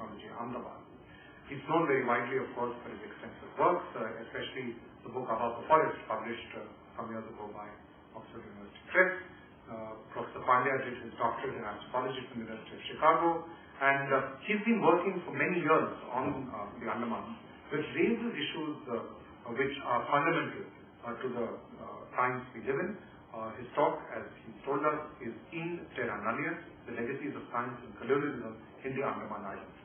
ecology, Ahmedabad. He's known very widely, of course, for his extensive works, especially the book Above the Forest, published some years ago by Oxford University Press. Professor Pandya did his doctorate in anthropology from the University of Chicago, and he's been working for many years on the Andaman, which raises issues which are fundamental to the times we live in. His talk, as he told us, is in Terra Nullius, the legacies of science and colonialism in the Andaman Islands.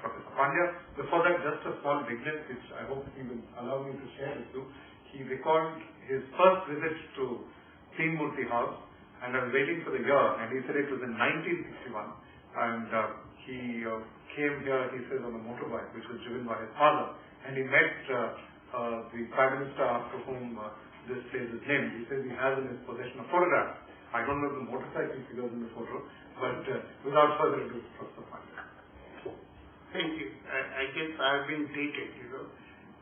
Professor Pandya. Before that, just a small vignette, which I hope he will allow me to share with you. He recalled his first visit to Murthy House, and I was waiting for the year, and he said it was in 1961, and he came here, he says, on a motorbike, which was driven by his father, and he met the Prime Minister after whom this place is named. He says he has in his possession a photograph. I don't know the motorcycle figures in the photo, but without further ado, Professor Pandya. Thank you. I guess I've been dated,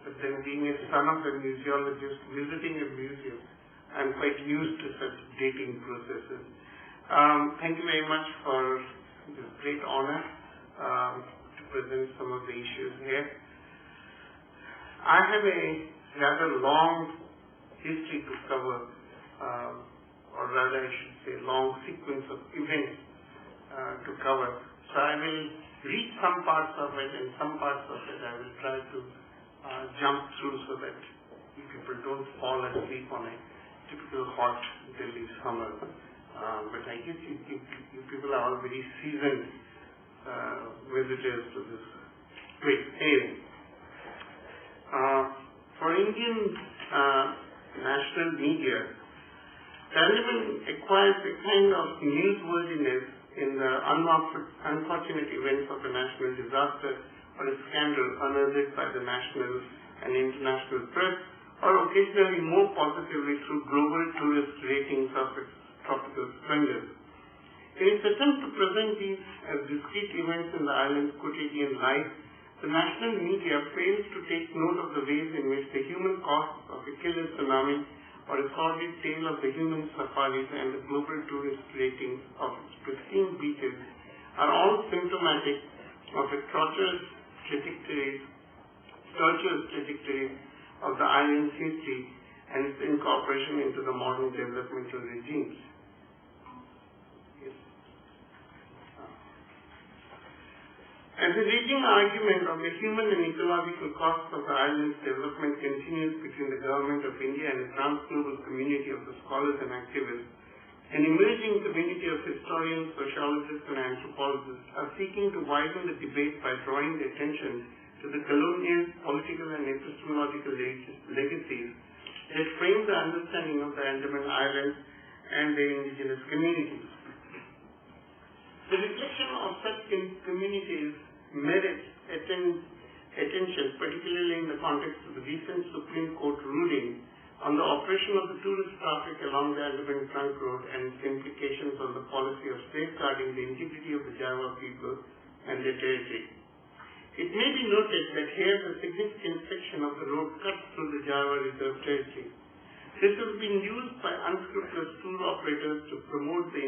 but then being a son of a museologist, visiting a museum, I'm quite used to such dating processes. Thank you very much for this great honor to present some of the issues here. I have a rather long history to cover, or rather I should say long sequence of events to cover. So I will read some parts of it, and some parts of it I will try to jump through so that people don't fall asleep on a typical hot Delhi summer. But I guess you people are all very seasoned visitors to this great area. For Indian national media, the Andaman acquires a kind of newsworthiness in the unfortunate events of a national disaster or a scandal unearthed by the national and international press, or occasionally more positively through global tourist ratings of its tropical splendor. In its attempt to present these as discrete events in the island's quotidian life, the national media fails to take note of the ways in which the human costs of a killer tsunami or a sordid tale of the human safaris and the global tourist ratings of its pristine beaches are all symptomatic of a tortuous trajectory of the island's history and its incorporation into the modern developmental regimes. As a raging argument of the human and ecological costs of the island's development continues between the government of India and a trans-global community of the scholars and activists, an emerging community of historians, sociologists, and anthropologists are seeking to widen the debate by drawing the attention to the colonial, political, and epistemological legacies that frame the understanding of the Andaman Islands and their indigenous communities. The reflection of such communities merits attention, particularly in the context of the recent Supreme Court ruling on the operation of the tourist traffic along the Andaman Trunk Road and its implications on the policy of safeguarding the integrity of the Java people and their territory. It may be noted that here a significant section of the road cuts through the Java Reserve territory. This has been used by unscrupulous tour operators to promote the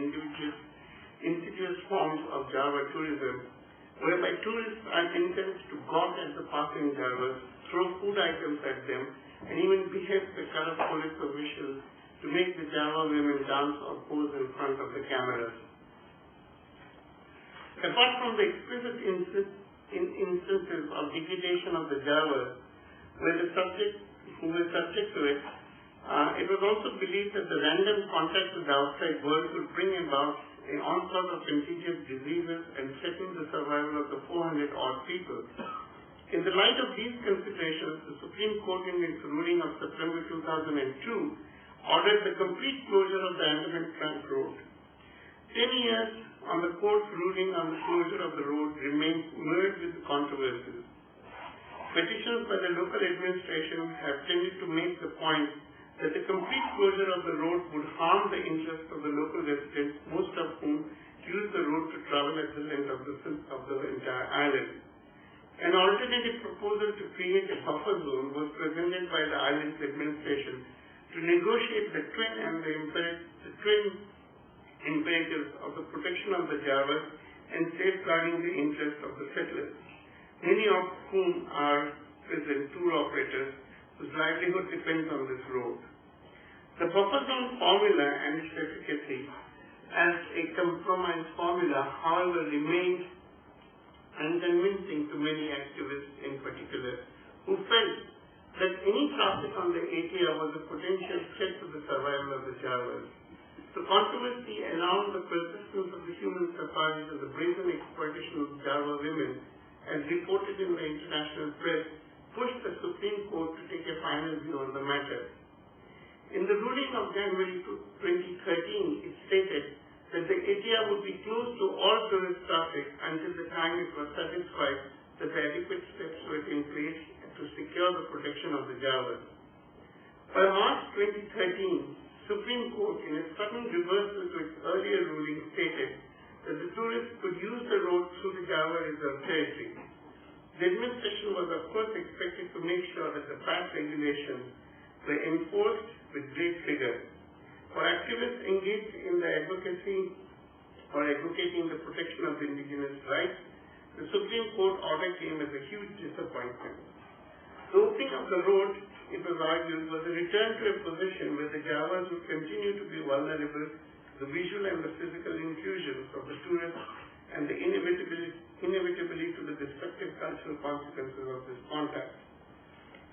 insidious forms of Java tourism, whereby tourists are encouraged to gawk at the passing Javas, throw food items at them, and even behave the corrupt police officials to make the Java women dance or pose in front of the cameras. Apart from the explicit instances of degradation of the Javas who were subject to it, it was also believed that the random contact with the outside world would bring about an onslaught of contagious diseases and threaten the survival of the 400-odd people. In the light of these considerations, the Supreme Court in its ruling of September 2002 ordered the complete closure of the Andaman Trunk Road. 10 years on the court's ruling on the closure of the road remains mired with controversies. Petitions by the local administration have tended to make the point that the complete closure of the road would harm the interests of the local residents, most of whom use the road to travel at the length of the entire island. An alternative proposal to create a buffer zone was presented by the island's administration to negotiate the twin imperatives of the protection of the Javas and safeguarding the interests of the settlers. many of whom are present tour operators whose livelihood depends on this road. The buffer zone formula and its efficacy as a compromise formula, however, remained unconvincing to many activists in particular, who felt that any traffic on the ATR was a potential threat to the survival of the Javas. The controversy around the persistence of the human safaris and the brazen exploitation of Java women, as reported in the international press, pushed the Supreme Court to take a final view on the matter. In the ruling of January 2013, it stated that the ATR would be closed to all tourist traffic until the time it was satisfied that the adequate steps were in place to secure the protection of the Javas. By March 2013, Supreme Court, in a sudden reversal to its earlier ruling, stated that the tourists could use the road through the Java Reserve territory. The administration was of course expected to make sure that the past regulations were enforced with great rigor. For activists engaged in the advocacy or advocating the protection of the indigenous rights, the Supreme Court order came as a huge disappointment. The opening of the road, it was argued, was a return to a position where the Javas would continue to be vulnerable to the visual and the physical intrusions of the tourists and the inevitably to the destructive cultural consequences of this contact.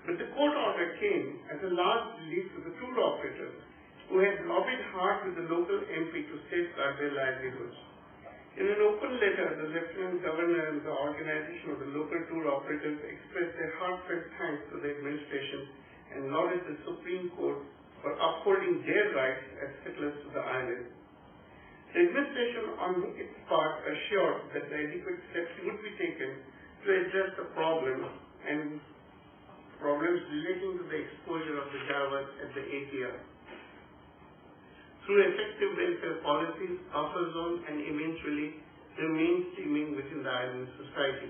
But the court order came as a large relief to the tour operators who had lobbied hard with the local MP to safeguard their livelihoods. In an open letter, the Lieutenant Governor and the organization of the local tour operators expressed their heartfelt thanks to the administration and lauded the Supreme Court for upholding their rights as settlers to the island. The administration on its part assured that the adequate steps would be taken to address the problems relating to the exposure of the Javas at the ATR through effective welfare policies, buffer zones, and eventually the mainstreaming within the island society.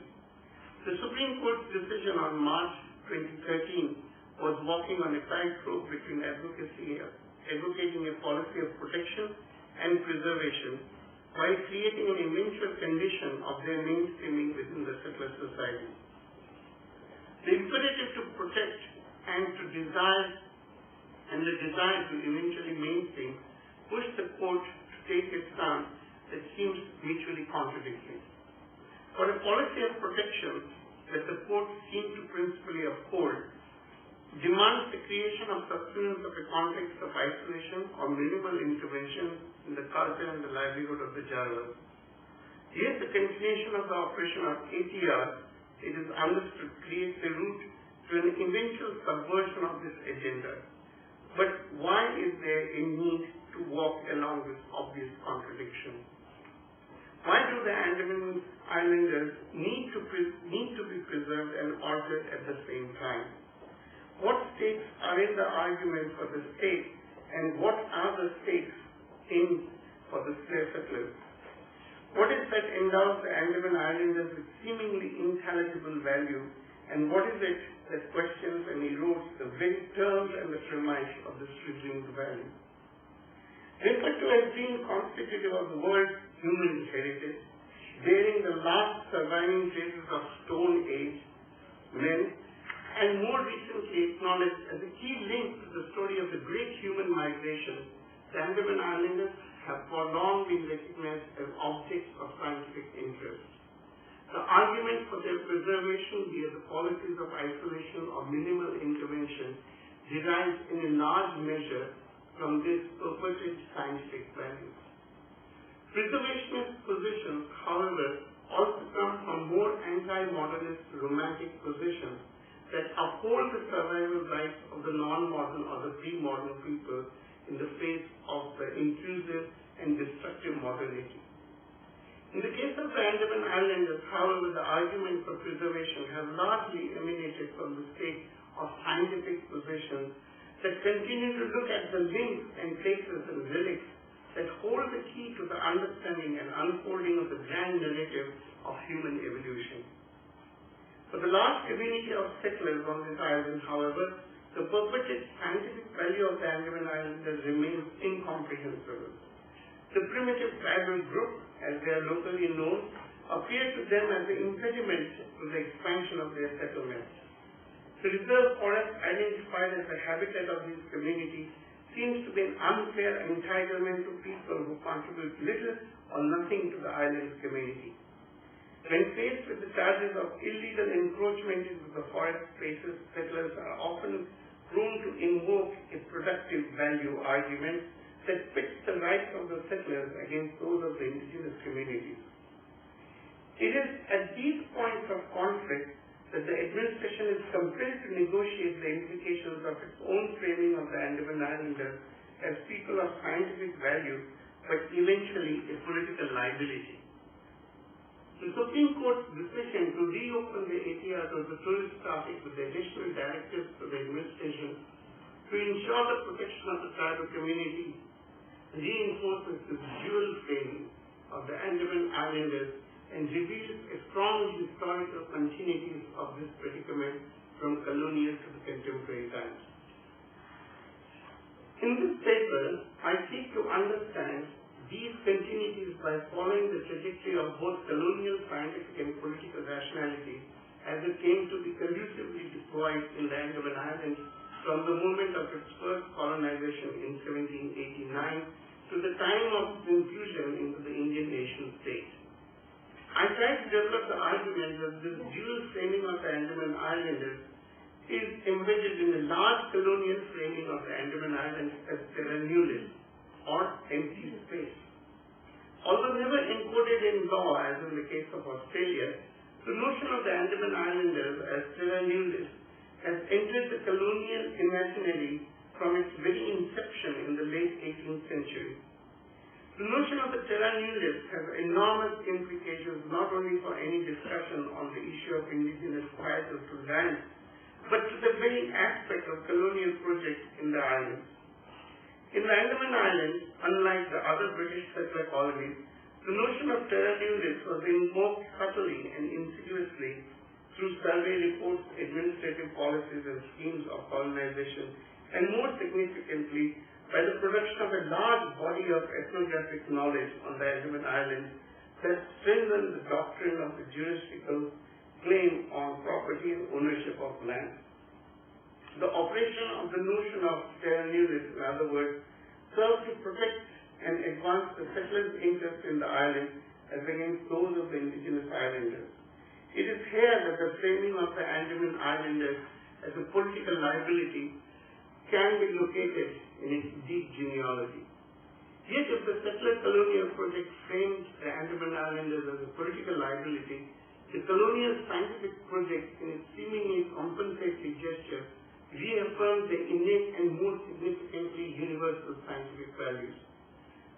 The Supreme Court's decision on March 2013 was walking on a tightrope between advocating a policy of protection and preservation while creating an eventual condition of their mainstreaming within the settler society. The imperative to protect and the desire to eventually mainstream pushed the court to take a stance that seems mutually contradictory. For a policy of protection that the court seemed to principally uphold demands the creation of sustenance of a context of isolation or minimal intervention in the culture and the livelihood of the Javas. Yet the continuation of the operation of ATR, it is understood, creates a route to an eventual subversion of this agenda. But why is there a need to walk along this obvious contradiction? Why do the Andaman Islanders need to be preserved and altered at the same time? What stakes are in the argument for the state, and what are the stakes in for the slave settlers? What is that endows the Andaman Islanders with seemingly intelligible value, and what is it that questions and erodes the very terms and the premise of this resumed value? Referred to as being constitutive of the world's human heritage, bearing the last surviving traces of Stone Age men, and more recently acknowledged as a key link to the story of the great human migration, the Andaman Islanders have for long been recognized as objects of scientific interest. The argument for their preservation via the policies of isolation or minimal intervention derives in a large measure from this purported scientific values. Preservationist positions, however, also come from more anti-modernist romantic positions that uphold the survival rights of the non-modern or the pre-modern people in the face of the intrusive and destructive modernity. In the case of the Andaman Islanders, however, the argument for preservation has largely emanated from the state of scientific positions that continue to look at the links and traces and relics that hold the key to the understanding and unfolding of the grand narrative of human evolution. For the large community of settlers on this island, however, the purported scientific value of the Andaman Islanders remains incomprehensible. The primitive tribal group, as they are locally known, appeared to them as an impediment to the expansion of their settlements. The reserve forest identified as the habitat of these communities seems to be an unfair entitlement to people who contribute little or nothing to the island's community. When faced with the charges of illegal encroachment into the forest spaces, settlers are often prone to invoke a productive value argument that pits the rights of the settlers against those of the indigenous communities. It is at these points of conflict that the administration is compelled to negotiate the implications of its own framing of the Andaman Islanders as people of scientific value, but eventually a political liability. The Supreme Court's decision to reopen the ATR to the tourist traffic with additional directives to the administration to ensure the protection of the tribal community reinforces the dual framing of the Andaman Islanders and reveals a strong historical continuity of this predicament from colonial to the contemporary times. In this paper, I seek to understand these continuities by following the trajectory of both colonial scientific and political rationality as it came to be collusively deployed in the Andaman Islands from the moment of its first colonization in 1789 to the time of its inclusion into the Indian nation state. I tried to develop the argument that this dual framing of the Andaman Islanders is embedded in the large colonial framing of the Andaman Islands as Terra Nullius, or empty space. Although never encoded in law, as in the case of Australia, the notion of the Andaman Islanders as Terra Nullius has entered the colonial imaginary from its very inception in the late 18th century. The notion of the Terra Nullius has enormous implications not only for any discussion on the issue of indigenous title to land, but to the very aspect of colonial projects in the islands. In the Andaman Islands, unlike the other British settler colonies, the notion of Terra Nullius was invoked subtly and insidiously through survey reports, administrative policies, and schemes of colonization, and more significantly, by the production of a large body of ethnographic knowledge on the Andaman Islands that strengthened the doctrine of the jurisdictional claim on property and ownership of land. The operation of the notion of Terra Nullius, in other words, served to protect and advance the settlers' interest in the island as against those of the indigenous islanders. It is here that the framing of the Andaman Islanders as a political liability can be located in its deep genealogy. Yet if the settler colonial project framed the Andaman Islanders as a political liability, the colonial scientific project in its seemingly compensatory gesture reaffirmed the innate and more significantly universal scientific values.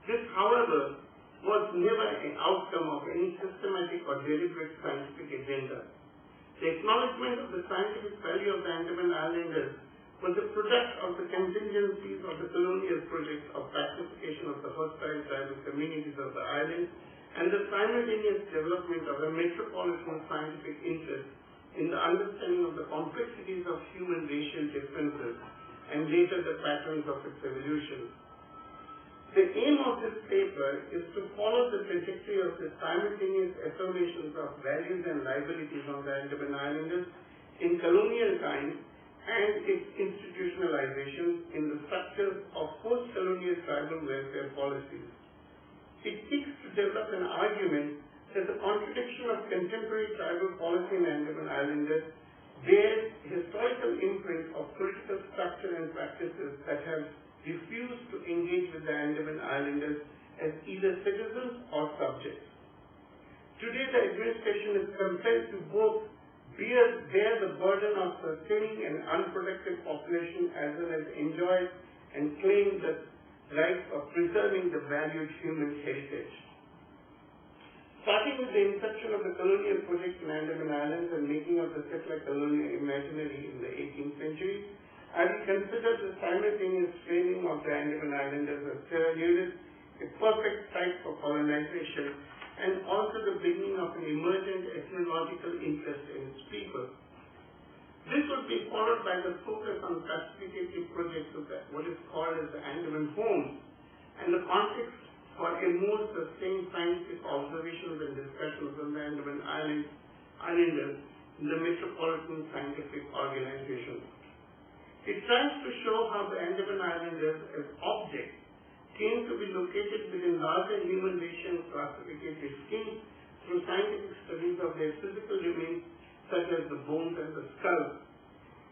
This, however, was never an outcome of any systematic or deliberate scientific agenda. The acknowledgement of the scientific value of the Andaman Islanders was a product of the contingencies of the colonial project of pacification of the hostile tribal communities of the island and the simultaneous development of a metropolitan scientific interest in the understanding of the complexities of human racial differences and later the patterns of its evolution. The aim of this paper is to follow the trajectory of the simultaneous affirmations of values and liabilities on the Andaman Islanders in colonial times and its institutionalization in the structures of post-colonial tribal welfare policies. It seeks to develop an argument that the contradiction of contemporary tribal policy in Andaman Islanders bears historical imprint of political structure and practices that have refused to engage with the Andaman Islanders as either citizens or subjects. Today, the administration is compelled to both bear the burden of sustaining an unprotected population as well as enjoy and claim the right of preserving the valued human heritage. Starting with the inception of the colonial project in Andaman Islands and making of the settler colonial imaginary in the 18th century, I will consider the simultaneous framing of the Andaman Islanders as Terra Nullius a perfect site for colonization and also the beginning of an emergent ethnological interest in its people. This would be followed by the focus on pacificative projects of what is called as the Andaman Homes and the context for a a more sustained scientific observations and discussions on the Andaman Islanders in the metropolitan scientific organization. It tries to show how the Andaman Islanders as objects came to be located within larger human nation classificated schemes through scientific studies of their physical remains such as the bones and the skulls.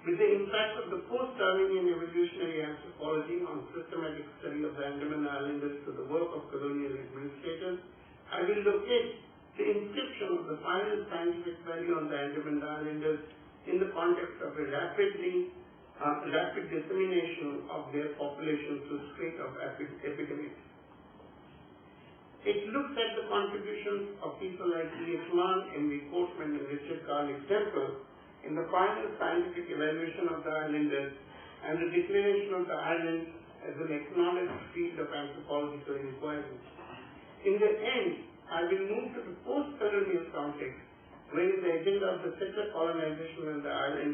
With the impact of the post-Darwinian evolutionary anthropology on systematic study of the Andaman Islanders to the work of colonial administrators, I will locate the inscription of the final scientific value on the Andaman Islanders in the context of a rapid dissemination of their population through spate of epidemics. It looks at the contributions of people like E.H. Mann, M.V. Portman, and Richard Carlick Temple in the final scientific evaluation of the islanders and the declaration of the island as an acknowledged field of anthropological inquiry. In the end, I will move to the post-colonial context, where the agenda of the settler colonization of the island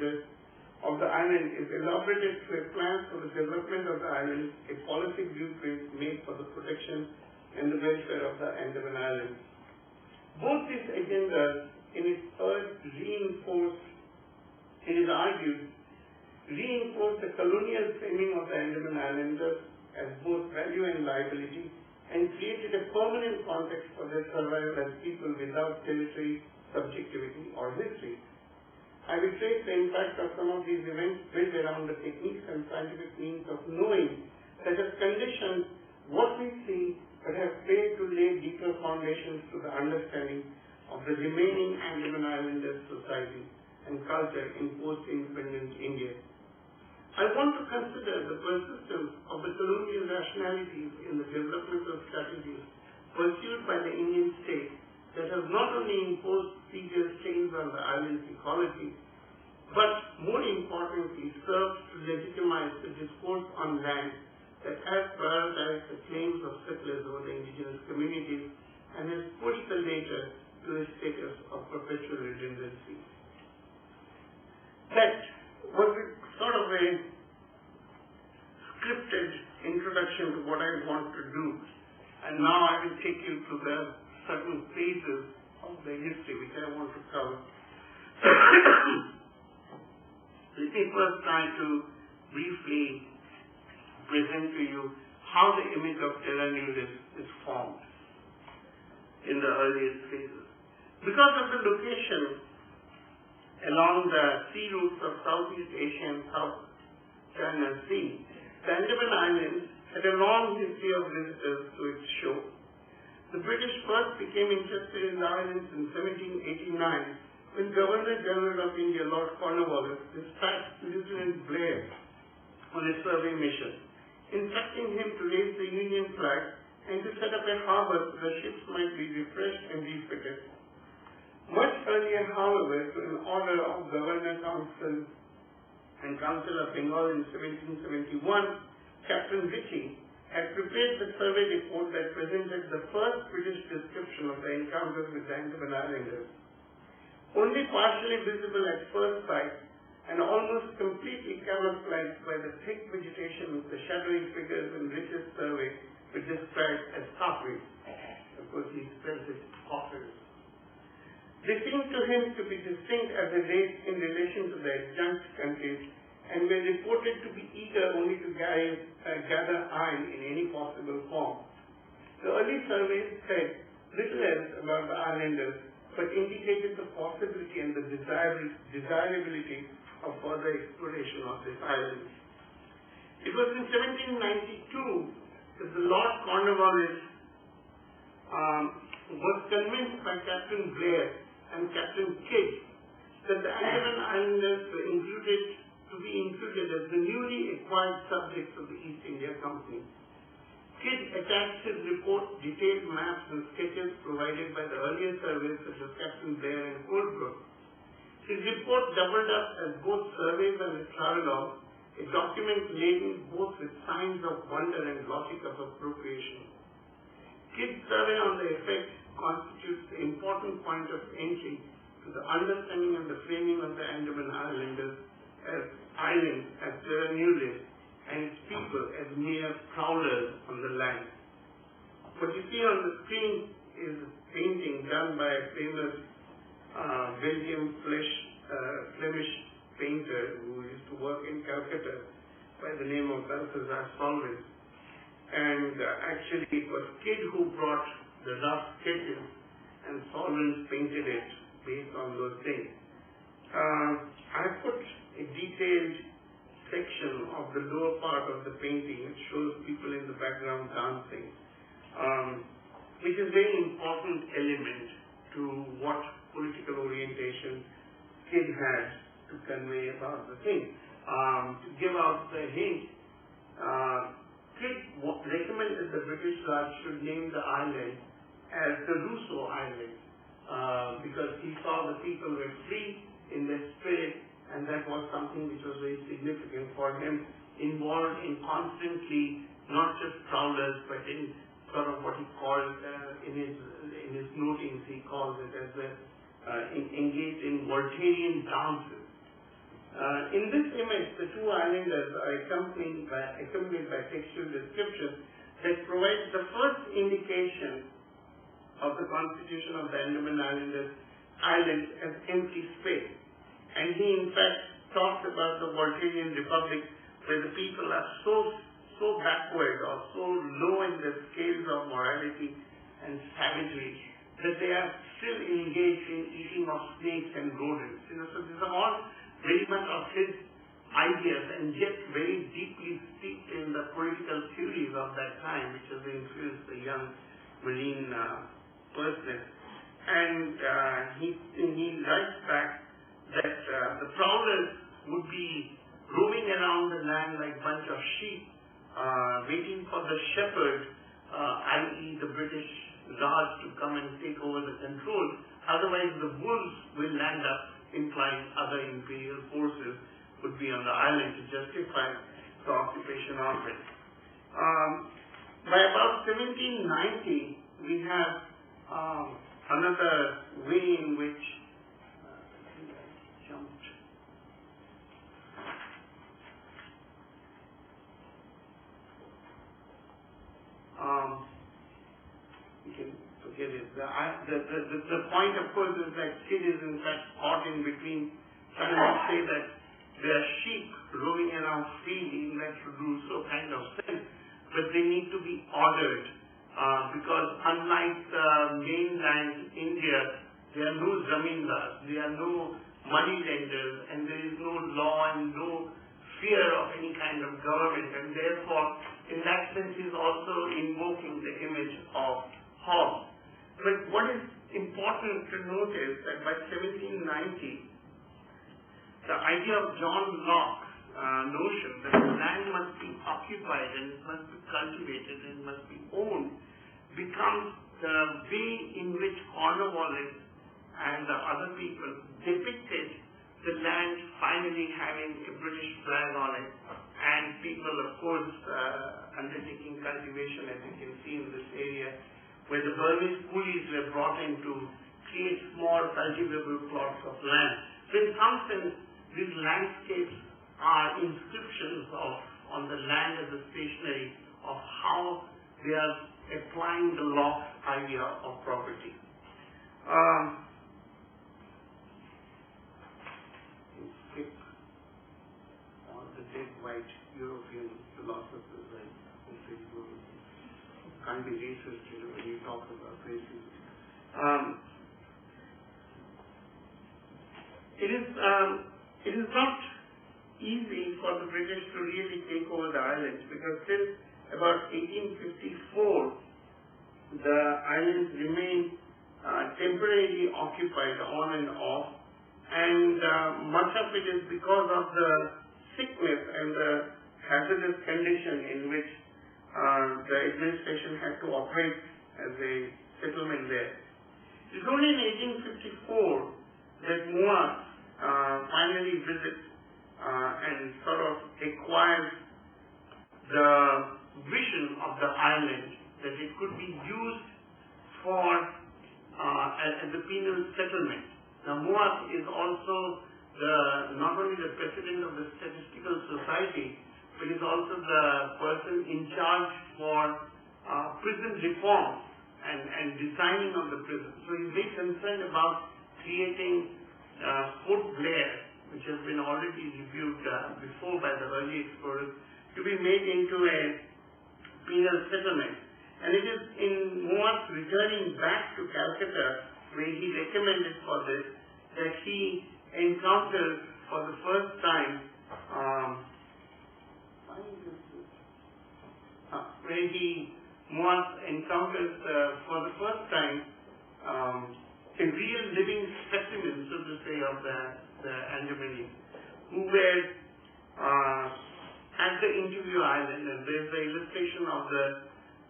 is elaborated through a plan for the development of the island, a policy blueprint made for the protection and the welfare of the Andaman Islands. Both these agendas, in its urge, it is argued, reinforce the colonial framing of the Andaman Islanders as both value and liability, and created a permanent context for their survival as people without territory, subjectivity, or history. I will trace the impact of some of these events built around the techniques and scientific means of knowing that have conditioned what we see but have failed to lay deeper foundations to the understanding of the remaining Andaman Islanders society and culture in post-independent India. I want to consider the persistence of the colonial rationalities in the developmental strategies pursued by the Indian state that have not only imposed severe strains on the island's ecology, but more importantly served to legitimize the discourse on land that has prioritized the claims of settlers over the indigenous communities and has pushed the latter to a status of perpetual redundancy. That was sort of a scripted introduction to what I want to do. And now I will take you to the certain phases of the history which I want to cover. Let me first try to briefly present to you how the image of Terra Nullius is formed in the earliest phases. Because of the location along the sea routes of Southeast Asia and South China Sea, the Andaman Islands had a long history of visitors to its shore. The British first became interested in the islands in 1789 when Governor-General of India, Lord Cornwallis, dispatched Lieutenant Blair on a survey mission, instructing him to raise the Union flag and to set up a harbor so the ships might be refreshed and refitted. Much earlier, however, through an order of Governor-Council and Council of Bengal in 1771, Captain Ritchie had prepared the survey report that presented the first British description of the encounters with the Andaman Islanders. Only partially visible at first sight and almost completely camouflaged by the thick vegetation with the shadowy figures in Ritchie's survey were described as coffins. Of course, he spells it coffins. They seemed to him to be distinct as a race in relation to the adjunct countries and were reported to be eager only to gather iron in any possible form. The early surveys said little else about the islanders, but indicated the possibility and the desirability of further exploration of this island. It was in 1792 that the Lord Cornwallis was convinced by Captain Blair and Captain Kidd that the Andaman Islanders were to be included as the newly acquired subjects of the East India Company. Kidd attached his report detailed maps and sketches provided by the earlier surveys such as Captain Blair and Coldbrook. His report doubled up as both surveys and a travelogue, a document laden both with signs of wonder and logic of appropriation. Kidd's survey on the effect constitutes the important point of entry to the understanding and the framing of the Andaman Islanders as islands, as Terra Nullius, and its people as mere prowlers on the land. What you see on the screen is a painting done by a famous Belgian Flemish painter who used to work in Calcutta by the name of Balthazar Solvent. And actually it was Kidd who brought the rough sketches and Solvent painted it based on those things. I put a detailed section of the lower part of the painting which shows people in the background dancing, which is a very important element to what political orientation Kidd had to convey about the thing. To give out the hint, Kidd recommended the British Raj should name the island as the Rousseau Island because he saw the people were free in their spirit, and that was something which was very significant for him, involved in constantly not just prowlers but in sort of what he called in his notings, he calls it as engaged in Voltairian dances. In this image, the two islanders are accompanied by textual descriptions that provide the first indication of the constitution of the Andaman Islands as empty space. And he in fact talks about the Voltairian Republic where the people are so backward or so low in the scales of morality and savagery that they are still engaged in eating of snakes and rodents. So these are all very much of his ideas and yet very deeply steeped in the political theories of that time, which has influenced the young marine person. And he writes back that the prowlers would be roaming around the land like a bunch of sheep, waiting for the shepherd, i.e. the British Raj, to come and take over the control. Otherwise the wolves will land up, implying other imperial forces would be on the island to justify the occupation of it. By about 1790, we have another way in which you can forget it. The point, of course, is that Kidd is in fact caught in between trying to say that there are sheep roaming around freely, that should do so kind of sense, but they need to be ordered because unlike the mainland India, there are no zamindars, there are no money lenders, and there is no law and no fear of any kind of government, and therefore in that sense is also invoking the image of Hobbes. But what is important to note is that by 1790, the idea of John Locke's notion that the land must be occupied and it must be cultivated and it must be owned becomes the way in which Cornwallis and the other people depicted the land finally having a British flag on it, and people, of course, undertaking cultivation, as you can see in this area, where the Burmese coolies were brought in to create small cultivable plots of land. So in some sense, these landscapes are inscriptions on the land as a stationery of how they are applying the Locke idea of property. All the dead white European philosophers, I hope that you can't be racist when you talk about racism. It is not easy for the British to really take over the islands because since about 1854, the islands remain temporarily occupied on and off, and much of it is because of the sickness and the hazardous condition in which the administration had to operate as a settlement there. It is only in 1854 that Moa finally visits and sort of acquires the vision of the island that it could be used for as a penal settlement. Now Moa is also not only the president of the Statistical Society, but is also the person in charge for prison reform and designing of the prison. So he's very concerned about creating Fort Blair, which has been already reviewed before by the early explorers, to be made into a penal settlement. And it is in Moat's returning back to Calcutta, where he recommended for this, that he encounters for the first time, Moat encounters for the first time a real living specimen, so to say, of the Andamanese, who were at the interview island, and there's the illustration of the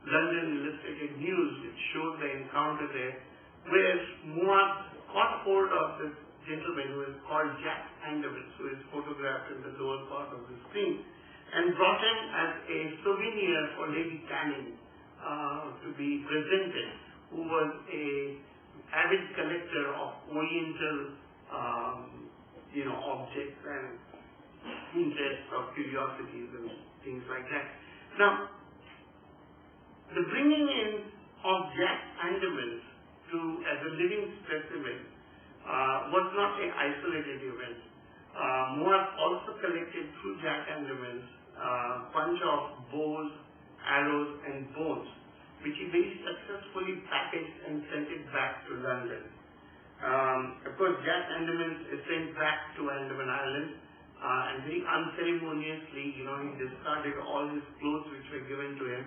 London Illustrated News which showed the encounter there, where Moat caught hold of this gentleman who is called Jack Andaman, who is photographed in the lower part of the screen, and brought him as a souvenir for Lady Canning to be presented, who was a avid collector of Oriental, objects and interests of curiosities and things like that. Now, the bringing in of Jack Andaman as a living specimen was not an isolated event. Moat also collected through Jack Andaman a bunch of bows, arrows and bones, which he very successfully packaged and sent it back to London. Of course, Jack Andaman is sent back to Andaman Islands, and very unceremoniously, he discarded all his clothes which were given to him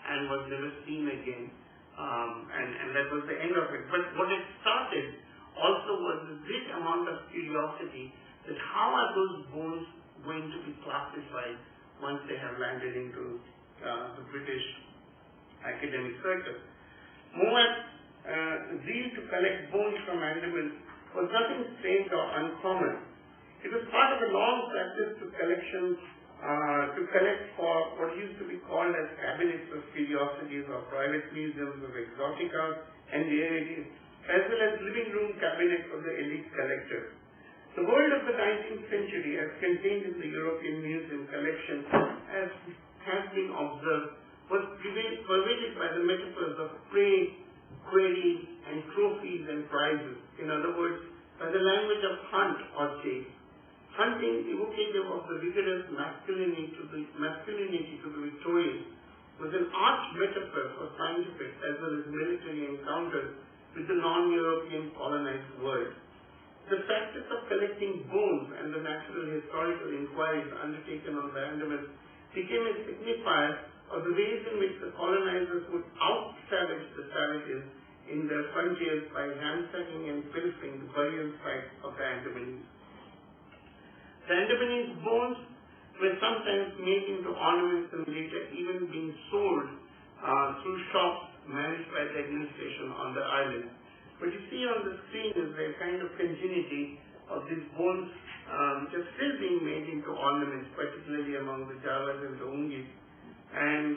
and was never seen again. And that was the end of it. But what it started also was a great amount of curiosity that how are those bones going to be classified once they have landed into the British academic circle. Moat's zeal to collect bones from Andaman was nothing strange or uncommon. It was part of a long practice to collect for what used to be called as cabinets of curiosities or private museums of exotica and rarities, as well as living room cabinets of the elite collectors. The world of the 19th century, as contained in the European Museum collection, as has been observed, was pervaded by the metaphors of prey, query, and trophies and prizes. In other words, by the language of hunt or chase. Hunting, evocative of the vigorous masculinity to the victorious, was an arch metaphor for scientific as well as military encounters with the non-European colonized world. The practice of collecting bones and the natural historical inquiries undertaken on the Andaman became a signifier of the ways in which the colonizers would out-savage the savages in their frontiers by ransacking and pilfering the burial sites of the Andamanese. The Andamanese bones were sometimes made into ornaments and later even being sold through shops managed by the administration on the island. What you see on the screen is a kind of continuity of these bones which are still being made into ornaments, particularly among the Javas and the Ungis. And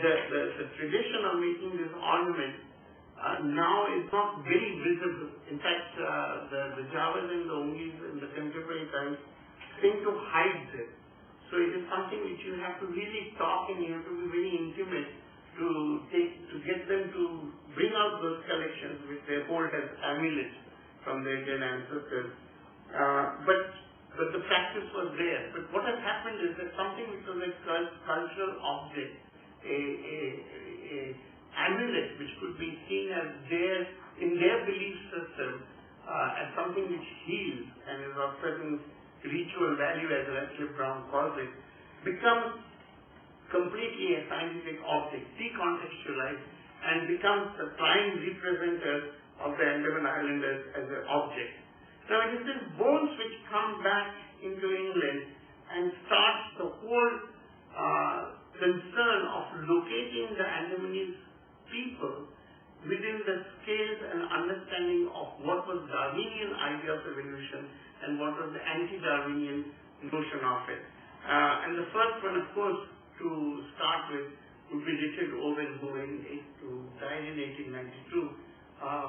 the tradition of making this ornament now is not very visible. In fact, the Javas and the Ungis in the contemporary times seem to hide this. So it is something which you have to really talk and you have to be very intimate to get them to bring out those collections which they hold as amulets from their dead ancestors. But the practice was there. But what has happened is that something which was a cultural object, a amulet which could be seen as in their belief system as something which heals and is of certain ritual value, as Radcliffe Brown calls it, becomes completely a scientific object, decontextualized, and becomes the prime representative of the Andaman Islanders as an object. Now it is these bones which come back into England and starts the whole concern of locating the Andamanese people within the scales and understanding of what was Darwinian idea of evolution and what was the anti-Darwinian notion of it. And the first one, of course, to start with would be Richard Owen, who died in 1892,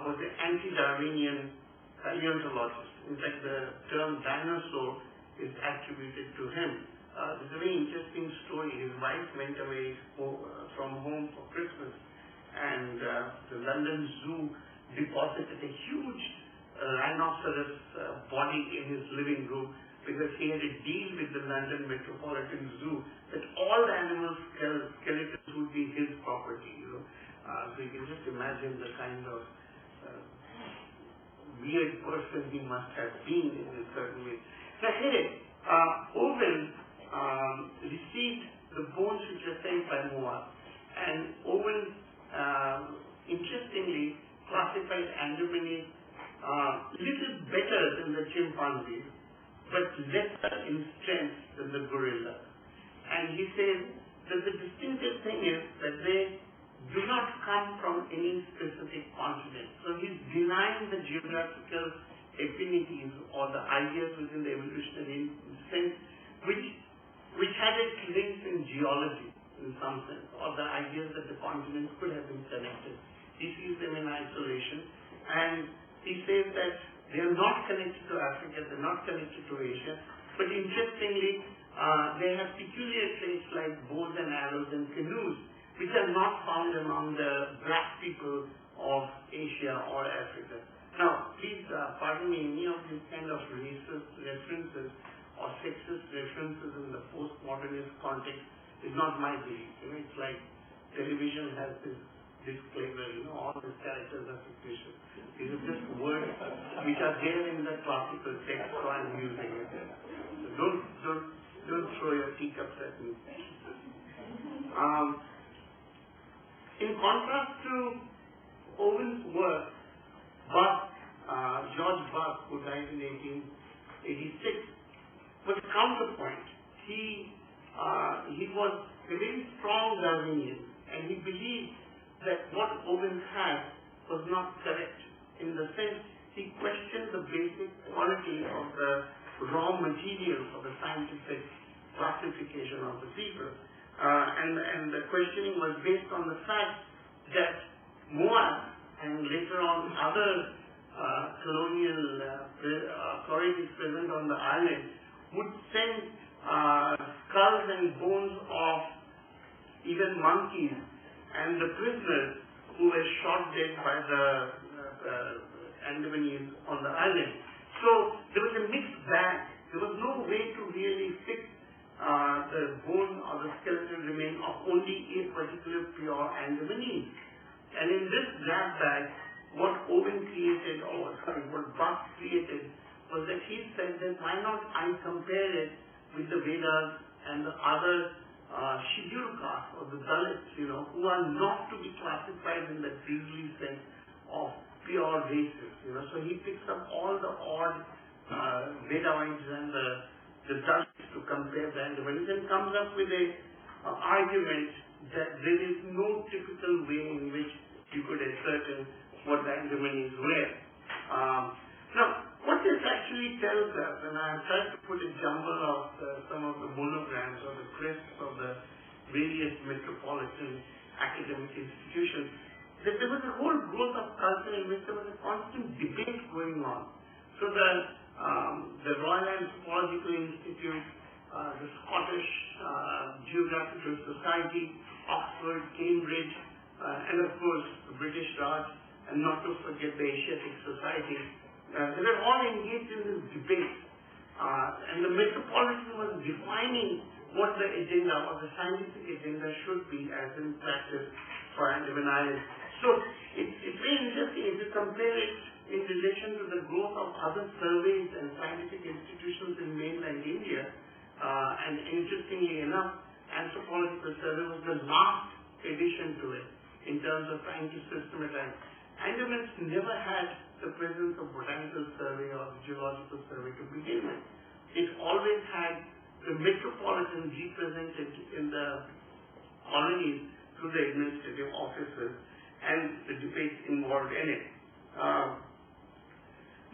was the anti-Darwinian paleontologist. In fact, the term dinosaur is attributed to him. there's a very interesting story. His wife went away from home for Christmas, and the London Zoo deposited a huge rhinoceros body in his living room, because he had a deal with the London Metropolitan Zoo that all the animal skeletons would be his property. So you can just imagine the kind of weird person he must have been in a certain way. Now here, Owen received the bones which were sent by Moa, and Owen interestingly classified Andamanese little better than the chimpanzees, but lesser in strength than the gorilla. And he says that the distinctive thing is that they do not come from any specific continent. So he's denying the geographical affinities or the ideas within the evolutionary sense, which had its links in geology in some sense, or the ideas that the continents could have been connected. He sees them in isolation, and he says that they are not connected to Africa, they're not connected to Asia, but interestingly, they have peculiar traits like bows and arrows and canoes, which are not found among the black people of Asia or Africa. Now, please pardon me, any of these kind of racist references or sexist references in the postmodernist context is not my belief. It's like television has this disclaimer, all these characters are fictitious. These are just words which are there in the classical text, so I'm using it. So don't throw your teacups at me. In contrast to Owen's work, George Buck, who died in 1886, was a counterpoint. He was a very strong Darwinian, and he believed that what Owen had was not correct. In the sense, he questioned the basic quality of the raw material for the scientific classification of the people. And the questioning was based on the fact that Moab and later on other colonial authorities present on the island would send skulls and bones of even monkeys and the prisoners who were shot dead by the Andamanese on the island. So there was a mixed bag. There was no way to really fix the bone or the skeletal remain of only a particular pure Andamanese. And in this grab bag, what Owen created, or what Buck created, was that he said that why not I compare it with the Vedas and the other scheduled castes or the Dalits, who are not to be classified in the grisly sense of pure races. So he picks up all the odd Vedoids and the Dalits to compare the Andamanese and comes up with an argument that there is no typical way in which you could ascertain what the Andamanese were. Now, what this actually tells us, and I have tried to put a jumble of some of the monograms or the crests of the various metropolitan academic institutions, that there was a whole growth of culture in which there was a constant debate going on. So the Royal Anthropological Institute, the Scottish Geographical Society, Oxford, Cambridge, and of course the British Raj, and not to forget the Asiatic Society, they were all engaged in this debate. And the Metropolitan was defining what the agenda or the scientific agenda should be as in practice for Andaman Islands. So it's very interesting if you compare it in relation to the growth of other surveys and scientific institutions in mainland India. And interestingly enough, Anthropological Survey was the last addition to it in terms of trying to systematize. Andamans never had the presence of Botanical Survey or Geological Survey to begin with. It always had the metropolitan represented in the colonies through the administrative offices and the debates involved in it.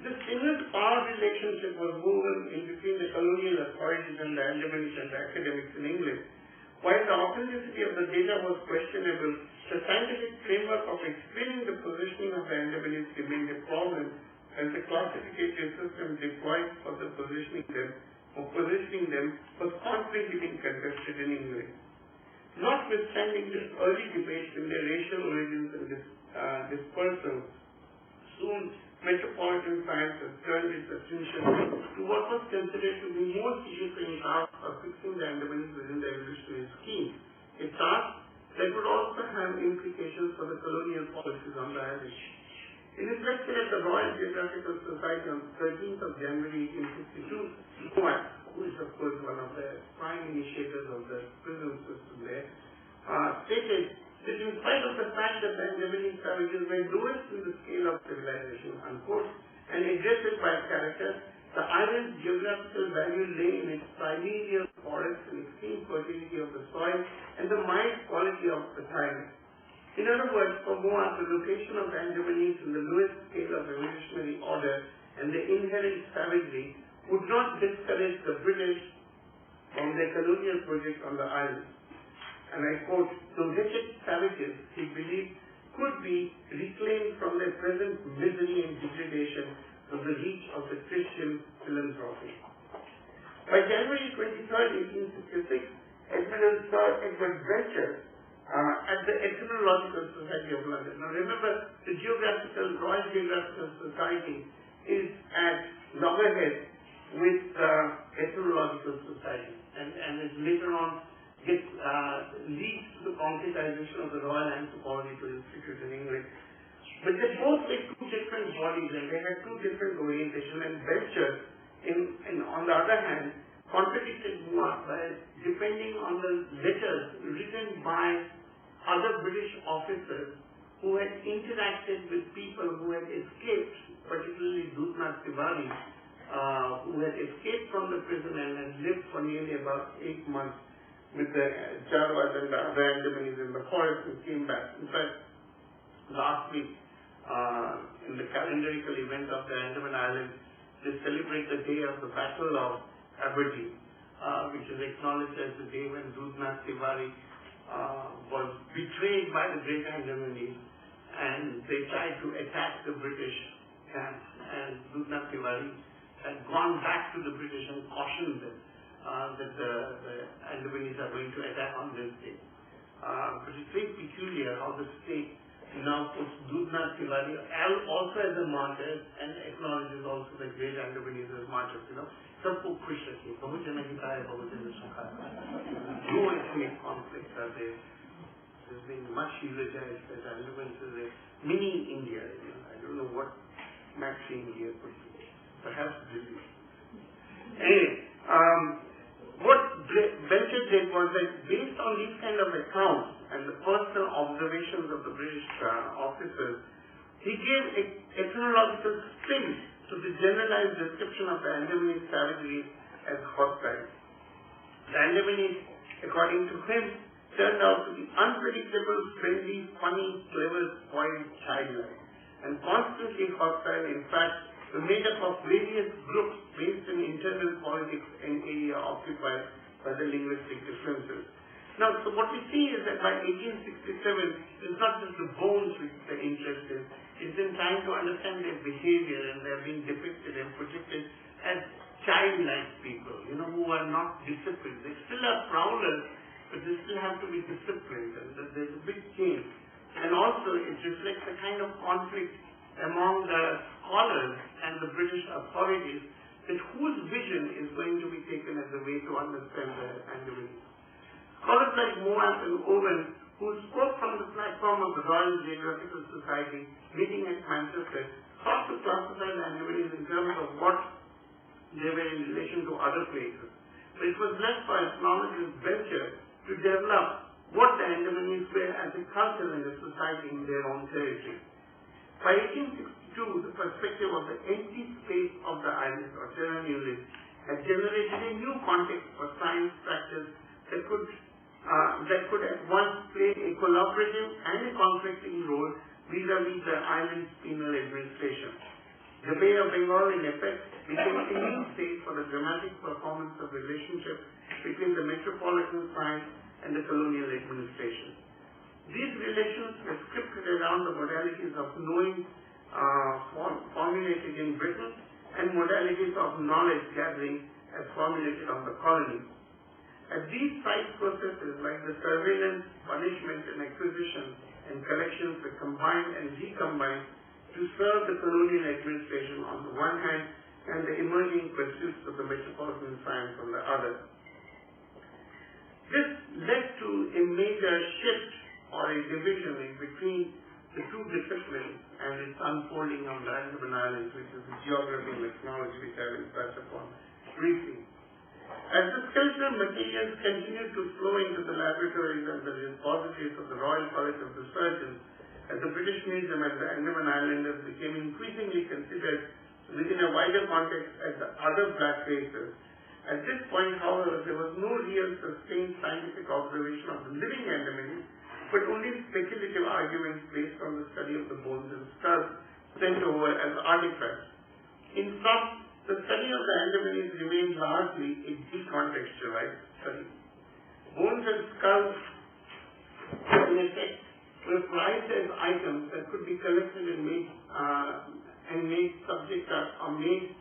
The similar power relationship was woven in between the colonial authorities and the Andamanese and the academics in England. While the authenticity of the data was questionable, the scientific framework of explaining the positioning of the Andamanese remained a problem, as the classification system deployed for the positioning them of possessing them was constantly being contested in England. Notwithstanding this early debate in their racial origins and dispersal, soon metropolitan science has turned its attention to what was considered to be more serious in task of fixing the Andamanese within the evolutionary scheme, a task that would also have implications for the colonial policies on the island. In his lecture at the Royal Geographical Society on 13th of January 1862, who is of course one of the prime initiators of the prison system there, stated that in spite of the fact that the Andamanese savages were lowest in the scale of civilization, unquote, and addressed by character, the island's geographical value lay in its primeval forests and extreme fertility of the soil and the mild quality of the climate. In other words, for Moa, the location of the Andamanese in the lowest scale of evolutionary order and the inherent savagery would not discourage the British from their colonial project on the island. And I quote, "The wretched savages," he believed, "could be reclaimed from their present misery and degradation from the reach of the Christian philanthropy." By January 23rd, 1866, Admiral Sir Edward Belcher at the Ethnological Society of London. Now remember, the Royal Geographical Society is at loggerheads with the Ethnological Society, and it later on leads to the concretization of the Royal Anthropological Institute in England. But they both were two different bodies and they had two different orientations, and Belcher, on the other hand, contradicted Moa by depending on the letters written by other British officers who had interacted with people who had escaped, particularly Dutnath Tiwari, who had escaped from the prison and had lived for nearly about 8 months with the Jarwas and the other Andamanese in the forest and came back. In fact, last week, in the calendarical event of the Andaman Islands, they celebrate the day of the Battle of Ambani, which is acknowledged as the day when Dutnath Tiwari was betrayed by the great Andamanese, and they tried to attack the British camp, and Dutnath Tiwari had gone back to the British and cautioned them that the Andamanese are going to attack on this day. But it's very peculiar how the state now puts Dutnath Tiwari also as a martyr and acknowledges also the great Andamanese as martyrs. सबको खुश रखिए, बहुजन हिताय बहुजन सुखाय. No ethnic conflicts are there. There's been much eulogized that Andamans is a mini India. I don't know what Maxi India could be. Perhaps Delhi. Anyway, what Belcher did was that based on these kind of accounts and the personal observations of the British officers, he gave a ethnological spin to the generalized description of the Andamanese savagery as hostile. The Andamanese, according to him, turned out to be unpredictable, friendly, funny, clever, spoiled, childlike, and constantly hostile. In fact, were made up of various groups based in internal politics and area occupied by the linguistic differences. Now, so what we see is that by 1867, it's not just the bones which they're interested in. It's in trying to understand their behavior, and they're being depicted and projected as childlike people, who are not disciplined. They still are prowlers, but they still have to be disciplined, and there's a big change. And also, it reflects a kind of conflict among the scholars and the British authorities, that whose vision is going to be taken as a way to understand the Andamanese. Scholars like Moat and Owen, who spoke from the platform of the Royal Geographical Society meeting at Manchester, sought to classify the Andamanese in terms of what they were in relation to other places. But it was left for ethnologist Belcher to develop what the Andamanese were as a culture and a society in their own territory. By 1862, the perspective of the empty space of the island, or Terra Nullius, had generated a new context for science practice that could at once play a collaborative and a conflicting role vis-a-vis the island's penal administration. The Bay of Bengal, in effect, became a new stage for the dramatic performance of relationships between the metropolitan science and the colonial administration. These relations were scripted around the modalities of knowing formulated in Britain and modalities of knowledge gathering as formulated on the colony. At these site processes like the surveillance, punishment and acquisition and collections were combined and recombined to serve the colonial administration on the one hand and the emerging pursuits of the metropolitan science on the other. This led to a major shift or a division in between the two disciplines and its unfolding on the Andaman Islands, which is the geography and ethnology, which I will touch upon briefly. As the skeletal materials continued to flow into the laboratories and the repositories of the Royal College of the Surgeons, as the British Museum and the Andaman Islanders became increasingly considered within a wider context as the other black races. At this point, however, there was no real sustained scientific observation of the living Andamanese, but only speculative arguments based on the study of the bones and skulls sent over as artifacts. In sum, the study of the Andamanese remained largely a decontextualized study. Bones and skulls, in effect, were prized as items that could be collected and made subject or made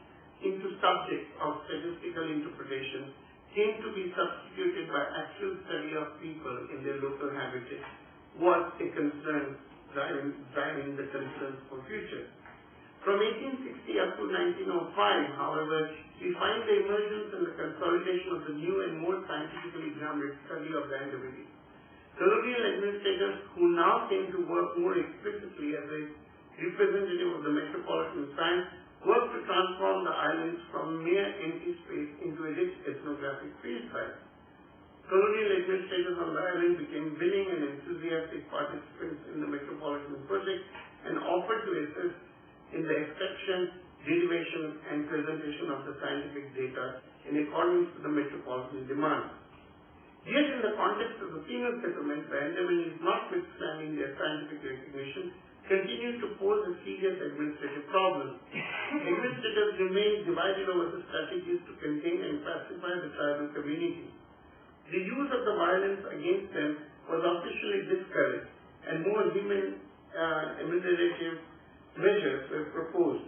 into subjects of statistical interpretation, came to be substituted by actual study of people in their local habitat, was a concern driving the concerns for future. From 1860 up to 1905, however, we find the emergence and the consolidation of the new and more scientifically grounded study of the Andamanese. Colonial administrators who now came to work more explicitly as a representative of the metropolitan science worked to transform the islands from mere empty space into a rich ethnographic field site. Colonial administrators on the island became willing and enthusiastic participants in the metropolitan project and offered to assist in the extraction, derivation, and presentation of the scientific data in accordance with the metropolitan demand. Yet in the context of the penal settlement, the Andamanese, notwithstanding their scientific recognition, continued to pose a serious administrative problem. Administrators remained divided over the strategies to contain and pacify the tribal community. The use of the violence against them was officially discouraged, and more ameliorative measures were proposed.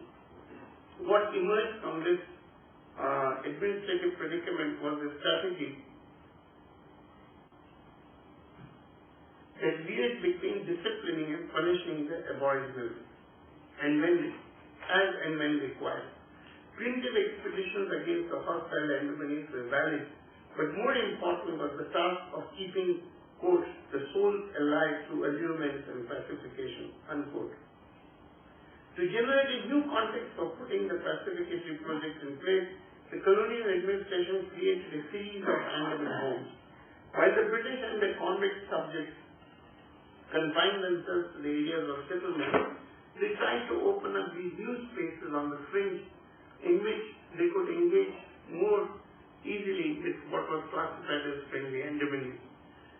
What emerged from this administrative predicament was a strategy that veered between disciplining and punishing the aboriginals, and when required. Primitive expeditions against the hostile Andamanese were valid, but more important was the task of keeping, quote, the souls alive through allurements and pacification, unquote. To generate a new context for putting the pacification project in place, the colonial administration created a series of Andaman homes. While the British and their convict subjects confined themselves to the areas of settlement, they tried to open up these new spaces on the fringe in which they could engage more easily with what was classified as friendly Andamanese.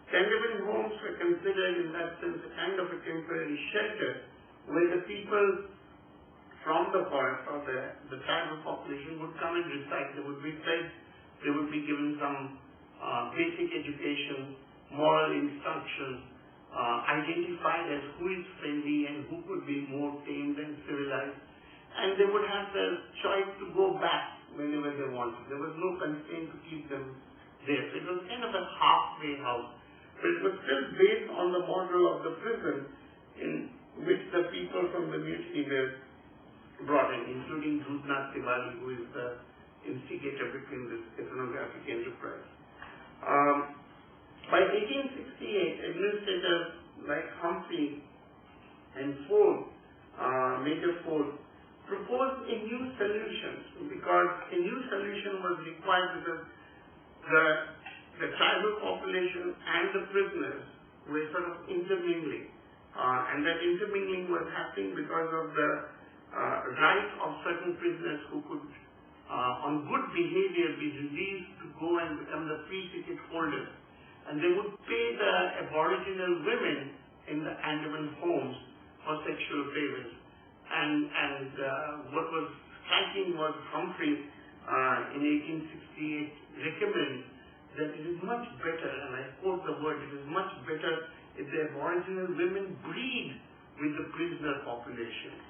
The Andaman homes were considered in that sense a kind of a temporary shelter where the people from the forest or the tribal population would come and reside. They would be fed, they would be given some basic education, moral instruction, identified as who is friendly and who could be more tamed and civilized, and they would have the choice to go back whenever they wanted. There was no constraint to keep them there. So it was kind of a halfway house, but it was still based on the model of the prison in which the people from the mutiny were brought in, including Dhirubhai, who is the instigator between this ethnographic enterprise. By 1868, administrators like Humphrey and Major Ford, proposed a new solution, because a new solution was required because the tribal population and the prisoners were sort of intermingling, and that intermingling was happening because of the right of certain prisoners who could, on good behavior, be released to go and become the free ticket holders. And they would pay the aboriginal women in the Andaman homes for sexual favors. And what was striking was Humphrey in 1868 recommended that it is much better, and I quote the word, it is much better if the aboriginal women breed with the prisoner population,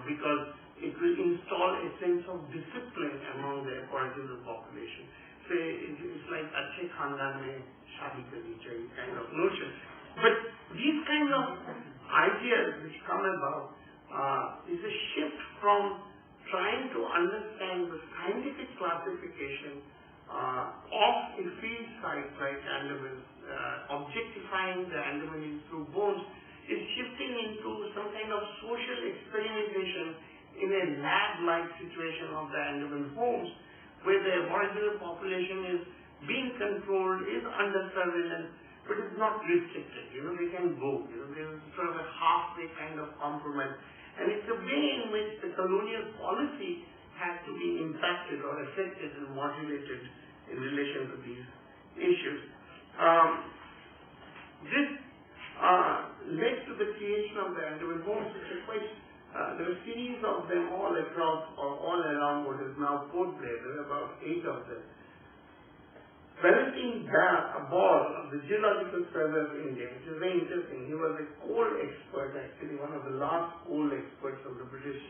because it will install a sense of discipline among the aboriginal population. So it's like achhe khandan mein shaadi karni chahiye kind of notion. But these kind of ideas which come about is a shift from trying to understand the scientific classification of a field site like Andaman, objectifying the Andamanese through bones, is shifting into some kind of social experimentation in a lab-like situation of the Andaman homes, where the aboriginal population is being controlled, is under surveillance, but is not restricted. They can go. There is sort of a halfway kind of compromise. And it's a way in which the colonial policy has to be impacted or affected and modulated in relation to these issues. This led to the creation of the Andaman homes, which are quite, there are a series of them all across or all around what is now Port Blair. There are about 8 of them. Valentin Ball of the Geological Survey of India, which is very interesting. He was a coal expert, actually one of the last coal experts of the British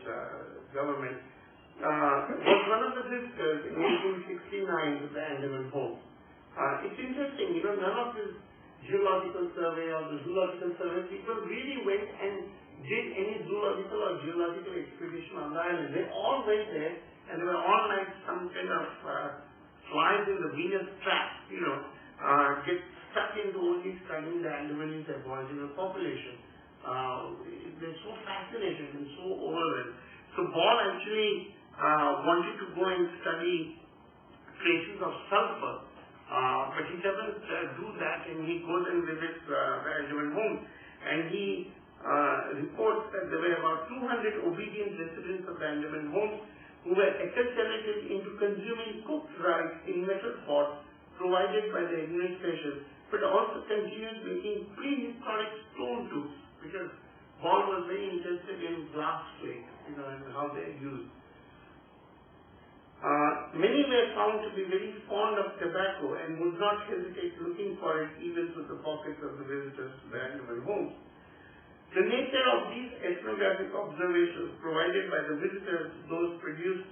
government, was one of the visitors in 1869 to the Andaman home. It's interesting, none of this geological survey or the zoological survey people really went and did any zoological or geological expedition on the island. They all went there and they were all like some kind of flies in the Venus trap, get stuck into only studying the Andamanese aboriginal population. They're so fascinated and so overwhelmed. So Ball actually wanted to go and study traces of sulfur, but he doesn't do that, and he goes and visits the Andaman home, and he reports that there were about 200 obedient residents of the Andaman home who were acculturated into consuming cooked rice in metal pots provided by the administration, but also continued making prehistoric stone tools, because Ball was very interested in glass plates, and how they are used. Many were found to be very fond of tobacco and would not hesitate looking for it even through the pockets of the visitors to the Andaman homes. The nature of these ethnographic observations provided by the visitors, those produced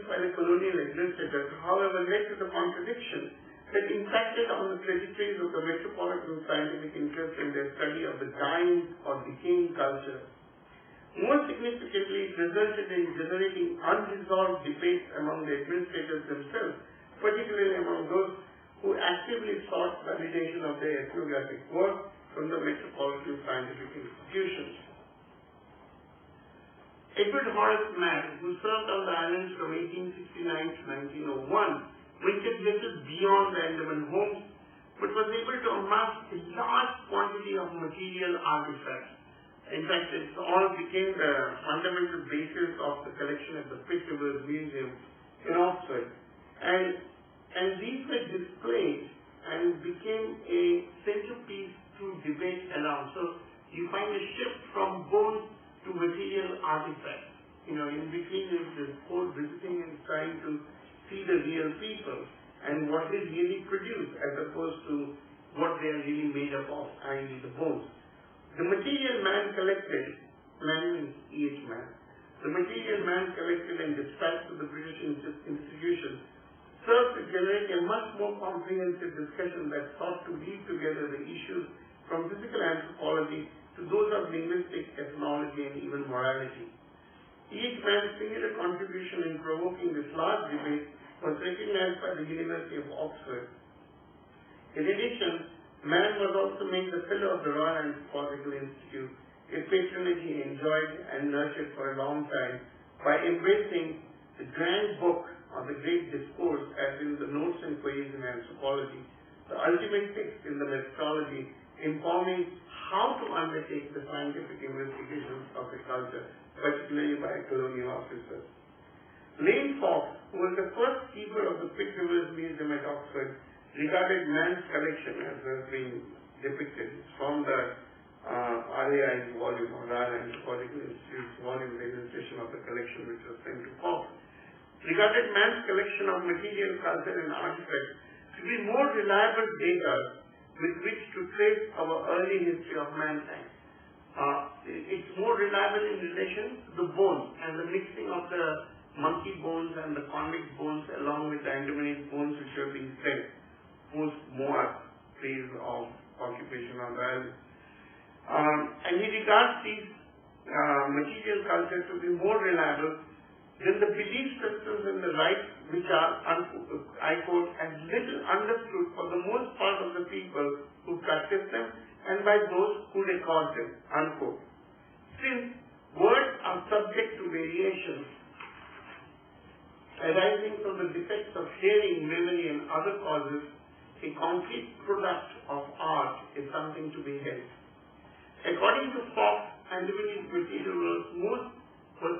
by the colonial administrators, however, led to the contradiction that impacted on the trajectories of the metropolitan scientific interest in their study of the dying or decaying culture. More significantly, it resulted in generating unresolved debates among the administrators themselves, particularly among those who actively sought validation of their ethnographic work from the metropolitan scientific institutions. Edward Horace Mann, who served on the islands from 1869 to 1901, ventured little beyond the Andaman homes, but was able to amass a large quantity of material artifacts. In fact, it all became the fundamental basis of the collection at the Pitt Rivers Museum in Oxford. And these were displayed and became a centerpiece to debate around. So you find a shift from bones to material artifacts. In between is this whole visiting and trying to see the real people and what they really produce as opposed to what they are really made up of, i.e. the bones. The material man collected, man means E.H. Mann, the material man collected and dispatched to the British institutions served to generate a much more comprehensive discussion that sought to weave together the issues from physical anthropology to those of linguistic, ethnology, and even morality. E.H. Mann's singular contribution in provoking this large debate was recognized by the University of Oxford. In addition, Mann was also made the Fellow of the Royal Anthropological Institute, a patronage he enjoyed and nurtured for a long time by embracing the grand book of the great discourse, as in the Notes and Queries in Anthropology, the ultimate text in the methodology informing how to undertake the scientific investigations of a culture, particularly by colonial officers. Lane Fox, who was the first keeper of the Pitt Rivers Museum at Oxford, regarded Mann's collection as has been depicted from the RAI's volume, or Royal Anthropological Institute's volume, the illustration of the collection which was sent to Fox, regarded Mann's collection of material, culture, and artifacts to be more reliable data with which to trace our early history of mankind. It's more reliable in relation to the bones and the mixing of the monkey bones and the convict bones along with the Andamanese bones which are being fed post-Moab phase of occupation of the island. And he regards these material culture to be more reliable than the belief systems and the rites which are, I quote, as little understood for the most part of the people who practice them and by those who record them, unquote. Since words are subject to variations arising from the defects of hearing, memory and other causes, a concrete product of art is something to be held. According to Prof, Andamanese material was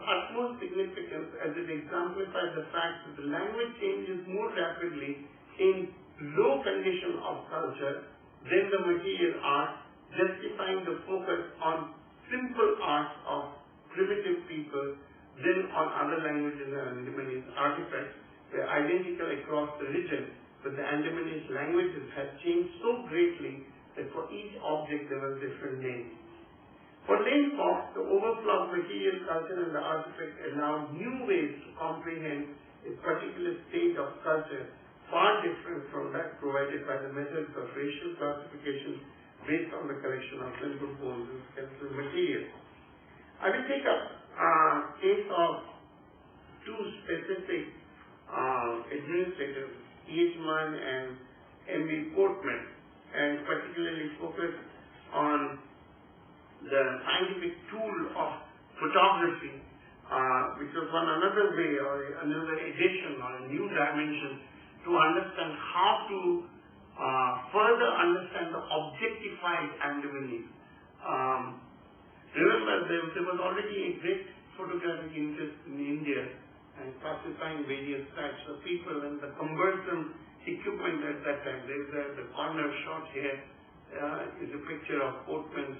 utmost significance as it exemplifies the fact that the language changes more rapidly in low condition of culture than the material art, justifying the focus on simple arts of primitive people than on other languages and Andamanese artifacts were identical across the region, but the Andamanese languages had changed so greatly that for each object there was different name. For Lane Fox, the overflow of material culture and the artifact allowed new ways to comprehend a particular state of culture far different from that provided by the methods of racial classification based on the collection of simple bones and skeletal material. I will take up case of two specific administrators, E.H. Mann and M.B. Portman, and particularly focus on the scientific tool of photography, which was one another way or another addition or a new dimension to understand how to further understand the objectified Andamanese. Remember, there was already a great photographic interest in India and classifying various types of people and the cumbersome equipment at that time. There's the corner shot here is a picture of Portman's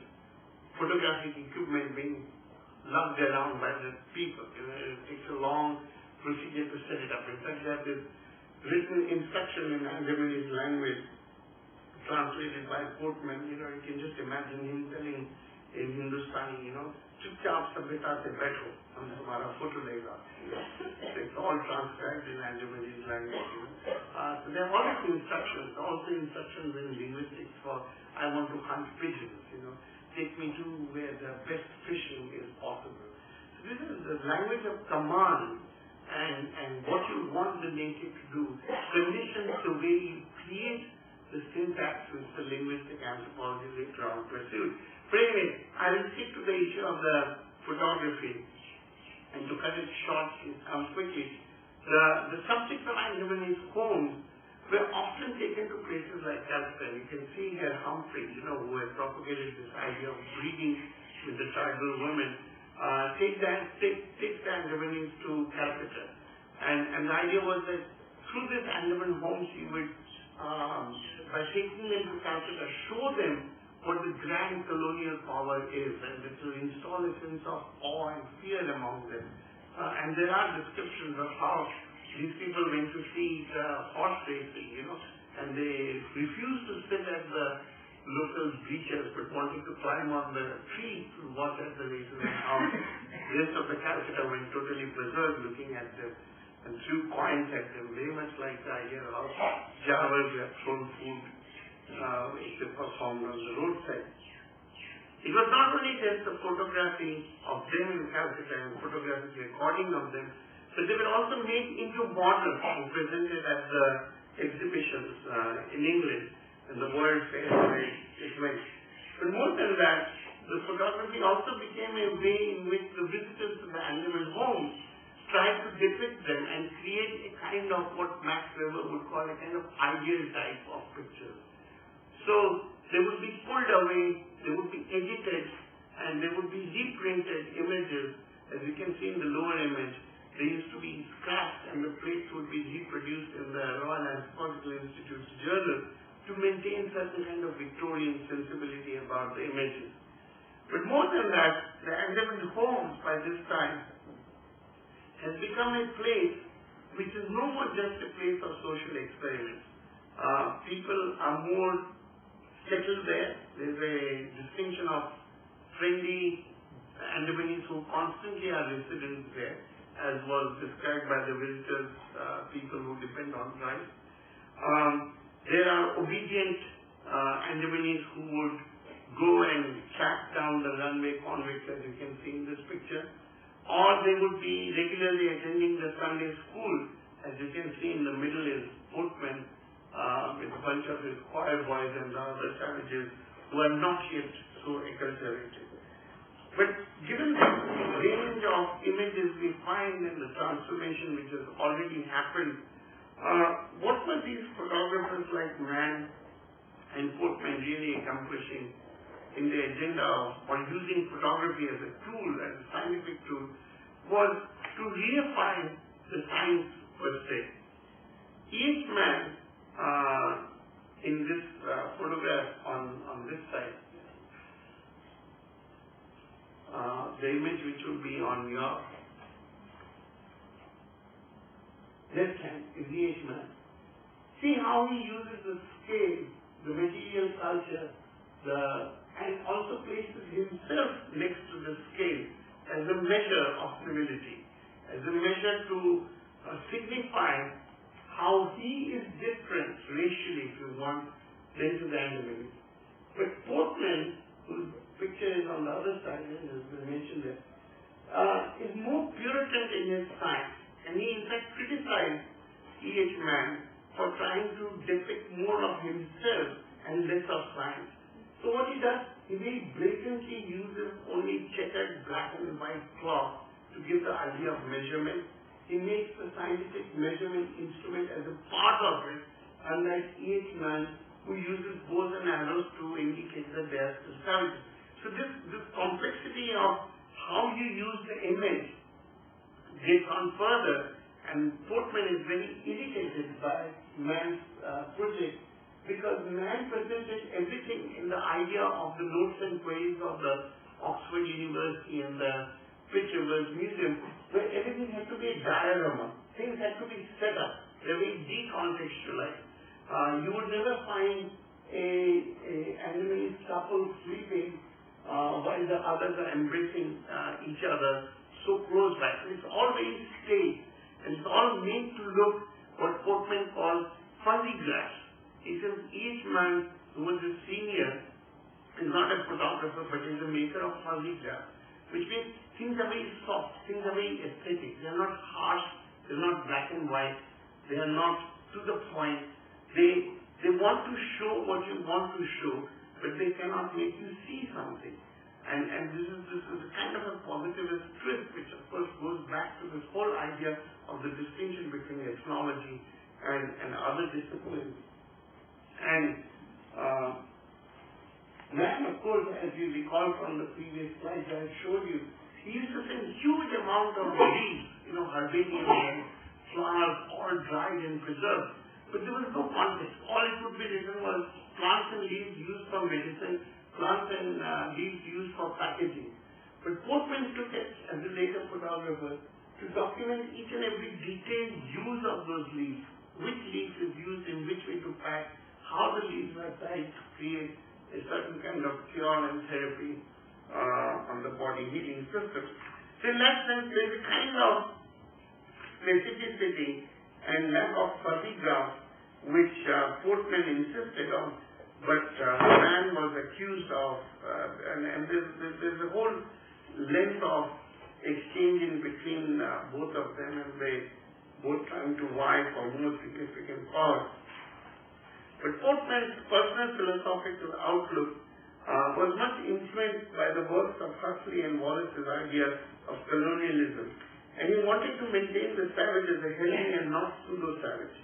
photographic equipment being lugged around by the people. It takes a long procedure to set it up. In fact, there is written instruction in Andamanese language translated by Portman. You can just imagine him telling in Hindustani, चुपचाप सभ्यता से बैठो, हमने हमारा photo लेगा. It's all transcribed in Andamanese language. So there are always instructions, also instructions in linguistics for I want to hunt pigeons. Take me to where the best fishing is possible. So this is the language of command and what you want the native to do, conditions the way you create the syntax which the linguistic anthropology later on pursued. But anyway, I will stick to the issue of the photography and to cut it short quickly. The subjects of Andamanese homes were often taken to places like Calcutta. You can see here Humphrey, who had propagated this idea of breeding with the tribal women, takes the Andamanese to Calcutta. And the idea was that through this Andaman homes, he would, by taking them to Calcutta, show them what the grand colonial power is, and this will install a sense of awe and fear among them. And there are descriptions of how these people went to see horse racing, and they refused to sit at the local bleachers, but wanted to climb on the trees to watch at the races, and how the rest of the Calcutta went totally berserk looking at them and threw coins at them, very much like the idea of Javas who have thrown food which they performed on the roadside. It was not only just the photography of them in Calcutta and photographic recording of them, but they were also made into models and presented at the exhibitions in England and the World Fair it went. But more than that, the photography also became a way in which the visitors to the Andaman homes tried to depict them and create a kind of what Max Weber would call a kind of ideal type of pictures. So they would be pulled away, they would be edited, and they would be reprinted images. As you can see in the lower image, they used to be scratched and the plates would be reproduced in the Royal Anthropological Institute's journal to maintain certain kind of Victorian sensibility about the images. But more than that, the Andaman homes by this time has become a place which is no more just a place of social experiments. People are more settled there. There's a distinction of friendly currently are residents there, as was described by the visitors, people who depend on rice. There are obedient Andamanese who would go and track down the runway convicts, as you can see in this picture, or they would be regularly attending the Sunday school, as you can see in the middle is Boatman with a bunch of his choir boys and the other savages who are not yet so acculturated. But given the range of images we find in the transformation which has already happened, what were these photographers like Mann and Portman really accomplishing in the agenda of or using photography as a tool, as a scientific tool, was to reify the science per se. Each man in this photograph on this side, the image which will be on your left hand is each man. See how he uses the scale, the material culture, and also places himself next to the scale as a measure of civility, as a measure to signify how he is different racially, if you want, than to the Andamanese. But Portman, whose picture is on the other side, as I mentioned there, is more Puritan in his science, and he in fact criticized E.H. Mann for trying to depict more of himself and less of science. So what he does, he very blatantly uses only checkered black and white cloth to give the idea of measurement. He makes the scientific measurement instrument as a part of it, unlike E.H. Mann, who uses bows and arrows to indicate that they are savages. So this complexity of how you use the image gets on further, and Portman is very irritated by Mann's project, because Mann presented everything in the idea of the notes and queries of the Oxford University and the Pitt Rivers Museum, where everything had to be a diorama. Things had to be set up. They were very decontextualized. You would never find a Andamanese couple sleeping while the others are embracing each other so close by. It's all very staged, and it's all made to look what Portman calls fuzzy grass. He says each man who was a senior is not a photographer but is a maker of fuzzy grass, which means things are very soft, things are very aesthetic. They are not harsh, they are not black and white, they are not to the point. They want to show what you want to show, but they cannot make you see something. And this is a kind of a positivist twist, which of course goes back to this whole idea of the distinction between ethnology and other disciplines. And Mann, of course, as you recall from the previous slides I showed you, he used to send huge amount of leaves, herbarium and flowers, all dried and preserved. But there was no context. All it would be written was plants and leaves used for medicine, plants and leaves used for packaging. But Portman took it as a later photographer to document each and every detailed use of those leaves, which leaf is used in which way to pack, how the leaves are tied to create a certain kind of cure and therapy on the body healing system. So in that sense, there is a kind of specificity and lack of photograph which Portman insisted on, but Mann was accused of, and there's a whole length of exchanging between both of them, and they both trying to vie for more significant power. But Portman's personal philosophical outlook was much influenced by the works of Huxley and Wallace's idea of colonialism, and he wanted to maintain the savage as a healthy and not pseudo-savage.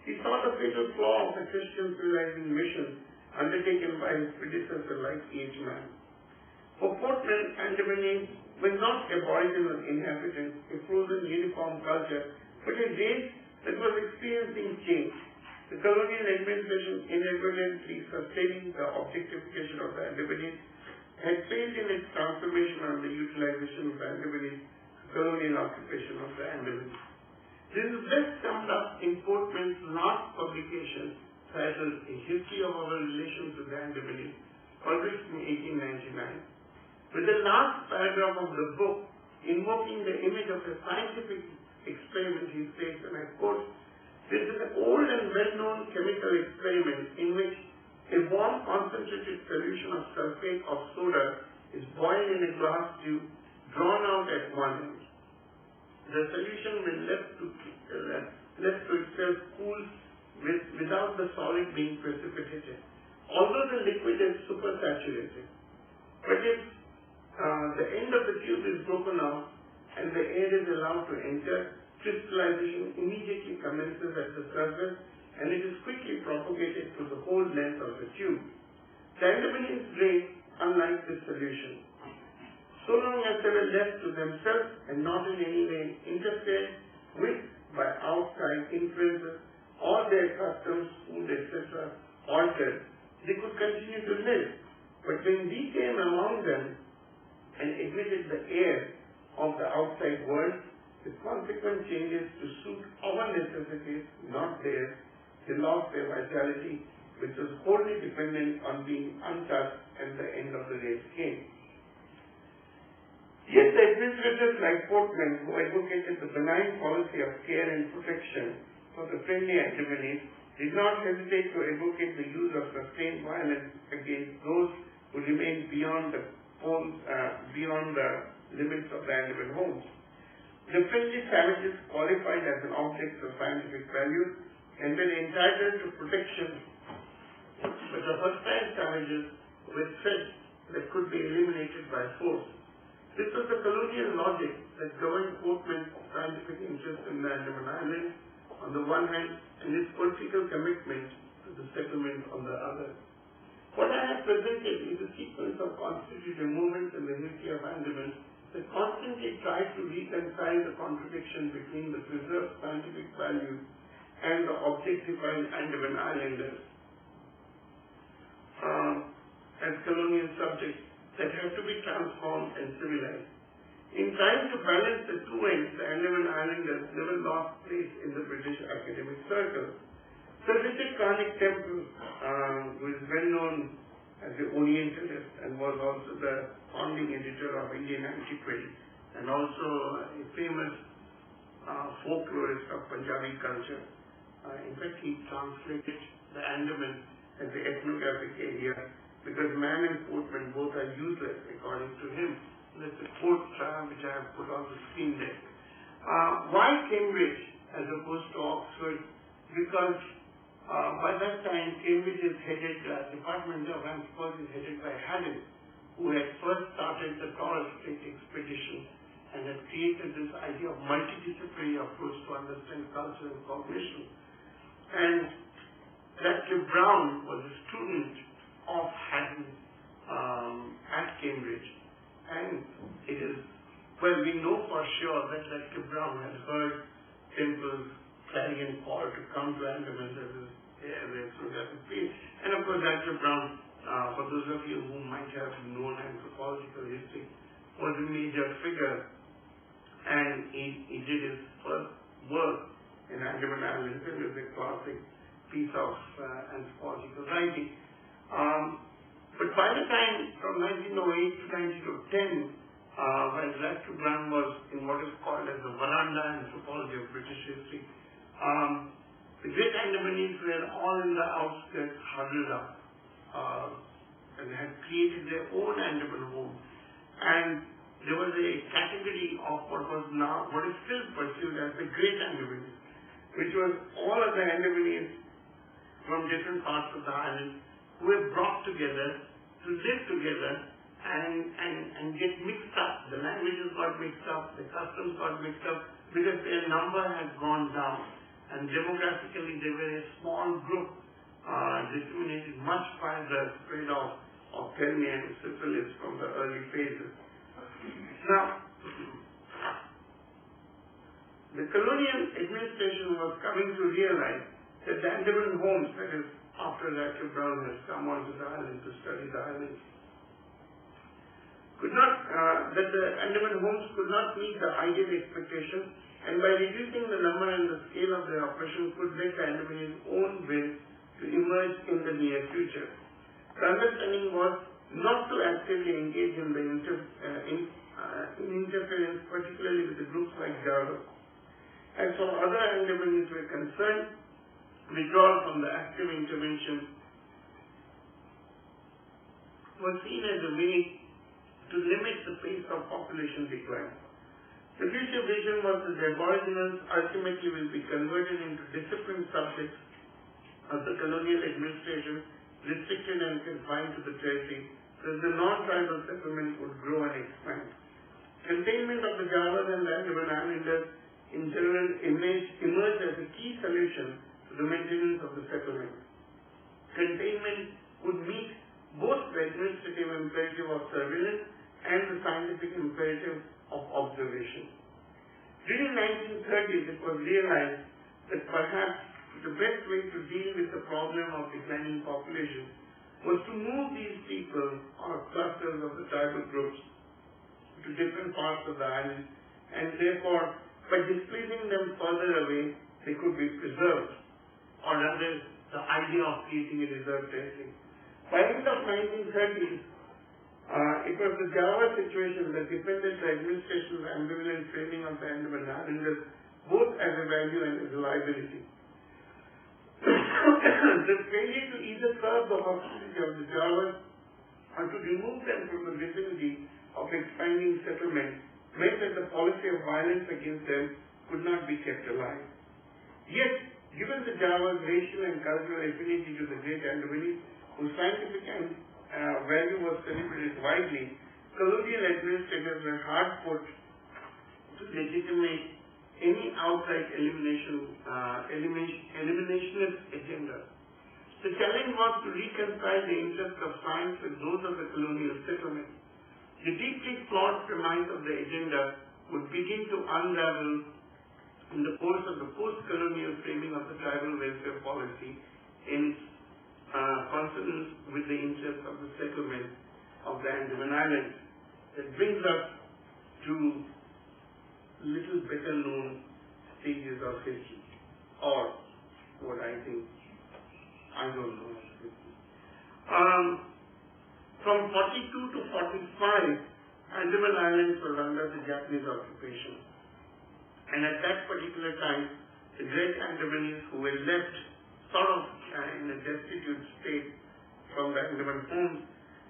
He saw the fatal flaw of a Christian civilizing mission undertaken by his predecessor like E.H. Mann. For Portman, Andamanese were not aboriginal inhabitants, a frozen uniform culture, but a race that was experiencing change. The colonial administration, inadvertently sustaining the objectification of the Andamanese, had failed in its transformation on the utilization of the Andamanese colonial occupation of the Andamanese. This is best summed up in Portman's last publication, titled A History of Our Relations with the Andamanese, published in 1899. With the last paragraph of the book, invoking the image of a scientific experiment, he states, and I quote, "This is an old and well-known chemical experiment in which a warm concentrated solution of sulfate of soda is boiled in a glass tube, drawn out at one end. The solution, when left to itself, cools without the solid being precipitated, although the liquid is supersaturated. But if the end of the tube is broken off and the air is allowed to enter, crystallization immediately commences at the surface and it is quickly propagated to the whole length of the tube. The Andamans drain unlike this solution. So long as they were left to themselves and not in any way interfered with by outside influences, all their customs, food, etc. altered, they could continue to live. But when we came among them and admitted the air of the outside world, with consequent changes to suit our necessities, not theirs, they lost their vitality, which was wholly dependent on being untouched, and the end of the race came." Yet the administrators like Portman, who advocated the benign policy of care and protection for the friendly Andamanese, did not hesitate to advocate the use of sustained violence against those who remained beyond the limits of the Andaman homes. The friendly savages qualified as an object of scientific value and were entitled to protection, but the hostile savages were threats that could be eliminated by force. This was the colonial logic that governed Portman's scientific interest in the Andaman Islands on the one hand and his political commitment to the settlement on the other. What I have presented is a sequence of constitutive movements in the history of Andaman that constantly tried to reconcile the contradiction between the preserved scientific value and the objectified Andaman Islanders as colonial subjects that have to be transformed and civilized. In trying to balance the two ends, the Andaman Islanders never lost place in the British academic circle. Sir Richard Carnick Temple, who is well known as the Orientalist and was also the founding editor of Indian Antiquity and also a famous folklorist of Punjabi culture. In fact, he translated the Andaman as the ethnographic area because man and Portman both are useless according to him. That's a quote which I have put on the screen there. Why Cambridge as opposed to Oxford? Because by that time Cambridge is headed, Department of Anthropology is headed by Haddon, who had first started the Torres Strait expedition and had created this idea of multidisciplinary approach to understand culture and cognition. And Dr. Brown was a student of Haddon at Cambridge. And it is, well, we know for sure that Dr. Brown had heard Temple's clarion call to come to Andaman as a ethnographic field. And of course, Dr. Brown, for those of you who might have known anthropological history, was a major figure. And he did his first work in Andaman Islands. It was a classic piece of anthropological writing. But by the time, from 1908 to 1910, when Dr. Brown was in what is called as the veranda anthropology of British history, the great Andamanese were all in the outskirts huddled up and had created their own Andaman home. And there was a category of what is still pursued as the great Andamanese, which was all of the Andamanese from different parts of the island who were brought together to live together and get mixed up. The languages got mixed up, the customs got mixed up because their number had gone down. And demographically they were a small group, disseminated much farther, spread off of Pandya and syphilis from the early phases. Now, the colonial administration was coming to realize that the Andaman homes, that is, after Dr. Brown has come onto the island to study the island, that the Andaman homes could not meet the ideal expectation, and by reducing the number and the scale of their operation could let the Andamanese own will to emerge in the near future. The understanding was not to actively engage in the interference, particularly with the groups like Java. As for other Andamans were concerned, withdrawal from the active intervention was seen as a way to limit the pace of population decline. The future vision was that the aboriginals ultimately will be converted into disciplined subjects of the colonial administration, restricted and confined to the territory, so that the non-tribal settlement would grow and expand. Containment of the Javas and the Andaman Islanders in general emerged as a key solution to the maintenance of the settlement. Containment would meet both the administrative imperative of surveillance and the scientific imperative of observation. During 1930s, it was realized that perhaps the best way to deal with the problem of declining population was to move these people or clusters of the tribal groups to different parts of the island, and therefore, by displacing them further away, they could be preserved, or rather, the idea of creating a reserve territory. By the end of 1930s, it was the Java situation that defended the administration's ambivalent framing of the Andaman Islanders, both as a value and as a liability. The failure to either curb the hostility of the Javas or to remove them from the vicinity of expanding settlement meant that the policy of violence against them could not be kept alive. Yet, given the Java's racial and cultural affinity to the great Andamanese, whose scientific value was celebrated widely, colonial administrators were hard put to legitimate any outright eliminationist agenda. The challenge was to reconcile the interests of science with those of the colonial settlement. The deeply flawed premise of the agenda would begin to unravel in the course of the post-colonial framing of the tribal welfare policy in consonance with the interests of the settlement of the Andaman Islands. That brings us to little better known stages of history, or what I think, I don't know. From 42 to 45, Andaman Islands were under the Japanese occupation. And at that particular time, the great Andamanese who were left sort of in a destitute state from the Andaman homes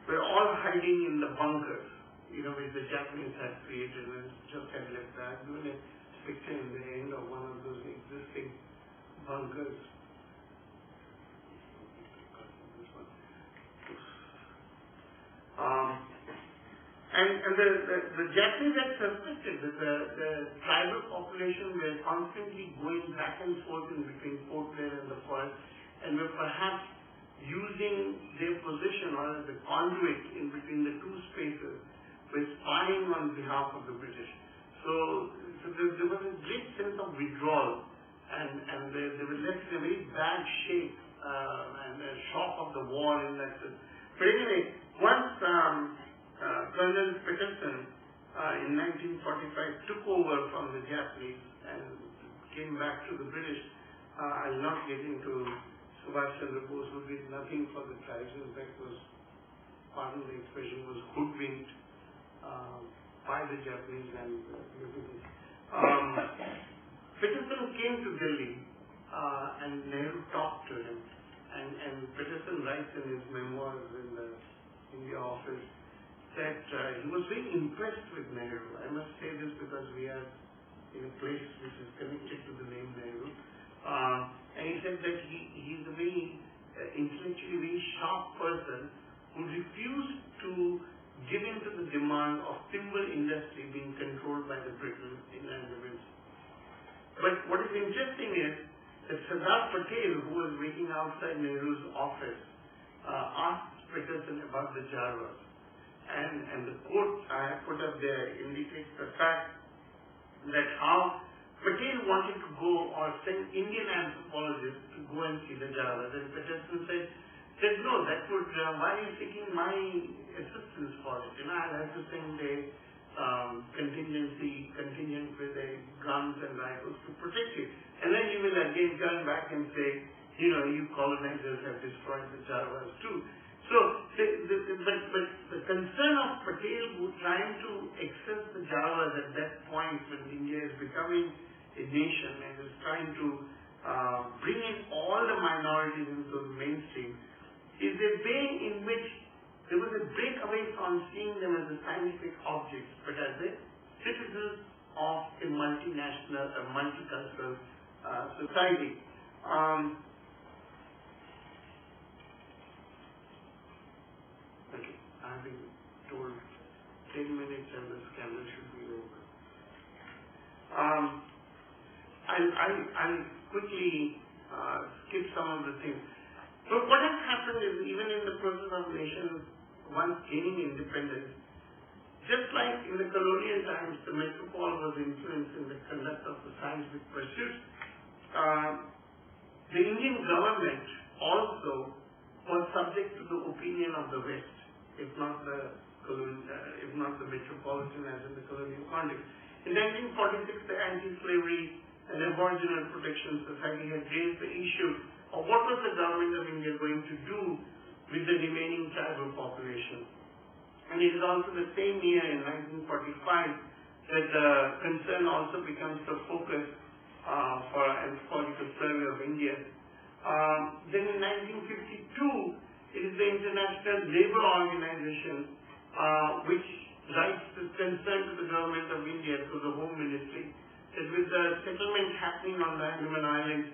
were all hiding in the bunkers, which the Japanese had created and just had left that. I've given a picture in the end of one of those existing bunkers. And the Japanese had suspected that the tribal population were constantly going back and forth in between Port Blair and the forest, and were perhaps using their position or the conduit in between the two spaces, were spying on behalf of the British. So there was a great sense of withdrawal, and they were left in a very bad shape and a shock of the war in that sense. But anyway, once Colonel Peterson in 1945 took over from the Japanese and came back to the British, I'll not get into Subhash Chandra Bose, who did nothing for the tribes. In fact, pardon the expression, was hoodwinked by the Japanese and everything. Peterson came to Delhi and Nehru talked to him. And Peterson writes in his memoirs in the India office that he was very impressed with Nehru. I must say this because we are in a place which is connected to the name Nehru. And he said that he's a very intellectually very sharp person who refused to give in to the demand of timber industry being controlled by the British in Andaman. But what is interesting is that Sardar Patel, who was waiting outside Nehru's office, asked Peterson about the Javas. And the quote I have put up there indicates the fact that how Patel wanted to go or send Indian anthropologists to go and see the Javas. And Peterson said no, that would, why are you seeking my assistance for it? I'll have to send a contingent with guns and rifles to protect you. And then you will again turn back and say, you colonizers have destroyed the Javas too. So But the concern of Patel who trying to access the Javas at that point when India is becoming a nation and is trying to bring in all the minorities into the mainstream is a way in which there was a breakaway from seeing them as a scientific objects, but as a citizens of a multinational, a multicultural society. Okay, I've been told 10 minutes and the scandal should be over. I'll quickly skip some of the things. But what has happened is even in the process of nations once gaining independence, just like in the colonial times, the metropole was influencing the conduct of the scientific pursuits, the Indian government also was subject to the opinion of the West, if not the metropolitan as in the colonial context. In 1946, the Anti-Slavery and Aboriginal Protection Society had raised the issue of what was the government of India going to do with the remaining tribal population. And it is also the same year in 1945 that the concern also becomes the focus for Anthropological Survey of India. Then in 1952, it is the International Labour Organization which writes this concern to the government of India through the Home Ministry that with the settlement happening on the Andaman Islands,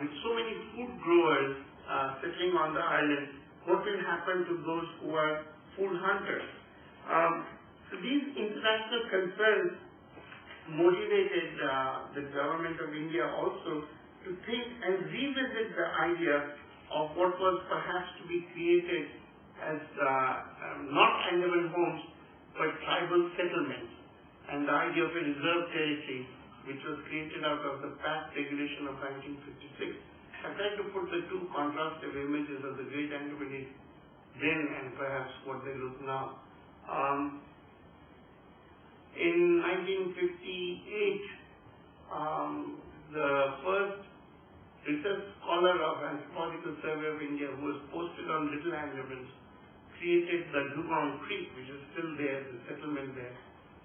with so many food growers settling on the island, what will happen to those who are food hunters? So these international concerns motivated the government of India also to think and revisit the idea of what was perhaps to be created as not Andaman homes but tribal settlements, and the idea of a reserve territory which was created out of the PACT regulation of 1956. I tried to put the two contrastive images of the great Andamanese then and perhaps what they look now. In 1958, the first research scholar of Anthropological Survey of India who was posted on Little Andamans created the Dugong Creek, which is still there, the settlement there.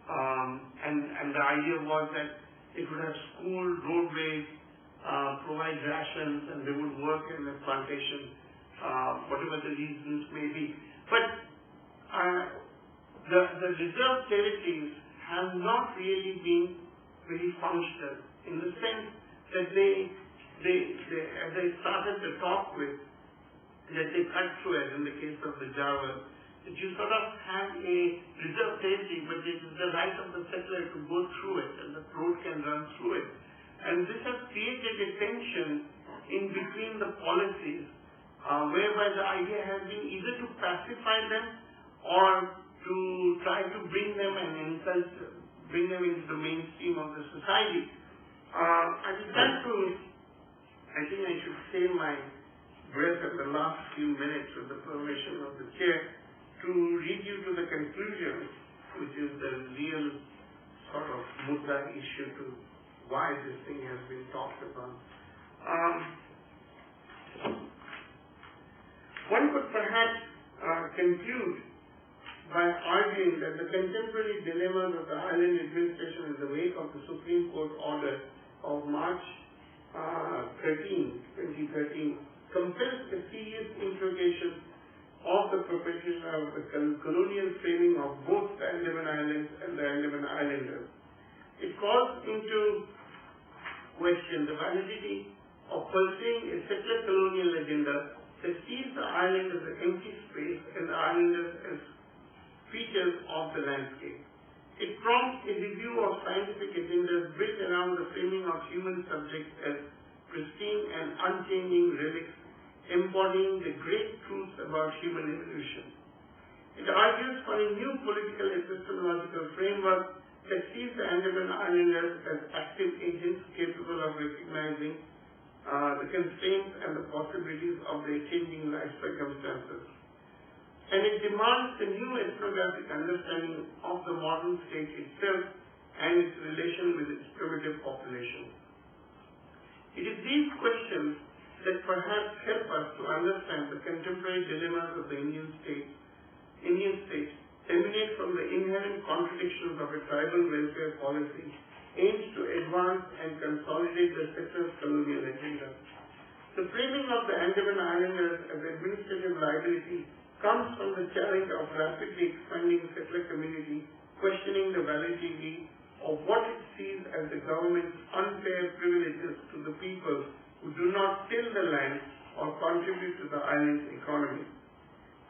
And the idea was that it would have school, roadways, provide rations, and they would work in the plantation, whatever the reasons may be. But the reserve territories have not really been very functional in the sense that they as I started the talk with, that they cut through, as in the case of the Java, that you sort of have a reserve territory, but it is the right of the settler to go through it, and the road can run through it. And this has created a tension in between the policies, whereby the idea has been either to pacify them or to try to bring them and bring them into the mainstream of the society. I think I should save my breath at the last few minutes with the permission of the chair to read you to the conclusion, which is the real sort of mudda issue to why this thing has been talked about. One could perhaps conclude by arguing that the contemporary dilemmas of the island administration in the wake of the Supreme Court order of March 2013, compels a serious interrogation of the perpetration of the colonial framing of both the Andaman Islands and the Andaman Islanders. It calls into question the validity of pursuing a settler colonial agenda that sees the island as an empty space and the islanders as features of the landscape. It prompts a review of scientific agendas built around the framing of human subjects as pristine and unchanging relics embodying the great truths about human evolution. It argues for a new political epistemological framework that sees the Andaman Islanders as active agents capable of recognizing the constraints and the possibilities of their changing life circumstances. And it demands a new ethnographic understanding of the modern state itself and its relation with its primitive population. It is these questions that perhaps help us to understand the contemporary dilemmas of the Indian state emanate from the inherent contradictions of a tribal welfare policy aimed to advance and consolidate the settler's colonial agenda. The framing of the Andaman Islanders as administrative liability comes from the challenge of rapidly expanding settler community questioning the validity of what it sees as the government's unfair privileges to the people who do not till the land or contribute to the island's economy.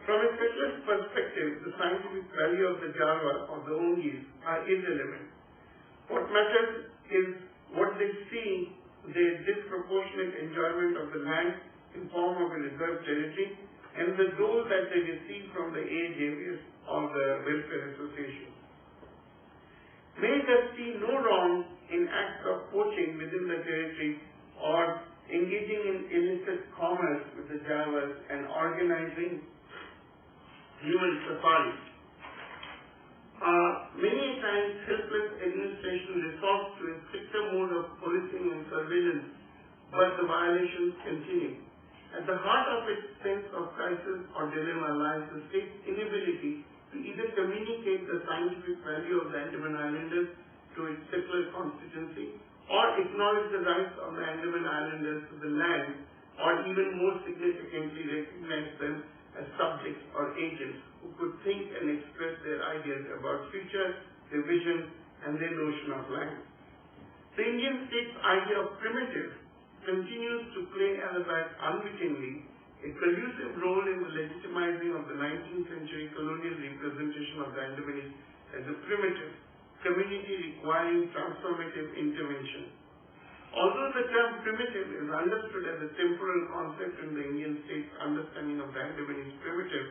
From a settler's perspective, the scientific value of the Java or the Ongis are irrelevant. What matters is what they see, their disproportionate enjoyment of the land in form of a reserved territory, and the dole that they receive from the AJVs or the welfare associations. Many thus see no wrong in acts of poaching within the territory or engaging in illicit commerce with the Javas and organizing human safaris. Many times helpless administration resorts to a stricter mode of policing and surveillance, but the violations continue. At the heart of its sense of crisis or dilemma lies the state's inability to either communicate the scientific value of the Andaman Islanders to its settler constituency or acknowledge the rights of the Andaman Islanders to the land, or even more significantly recognize them as subjects or agents who could think and express their ideas about future, their vision, and their notion of land. The Indian state's idea of primitive continues to play, albeit unwittingly, a collusive role in the legitimizing of the 19th century colonial representation of the Andamanese as a primitive community requiring transformative intervention. Although the term primitive is understood as a temporal concept in the Indian state's understanding of the Andamanese primitive,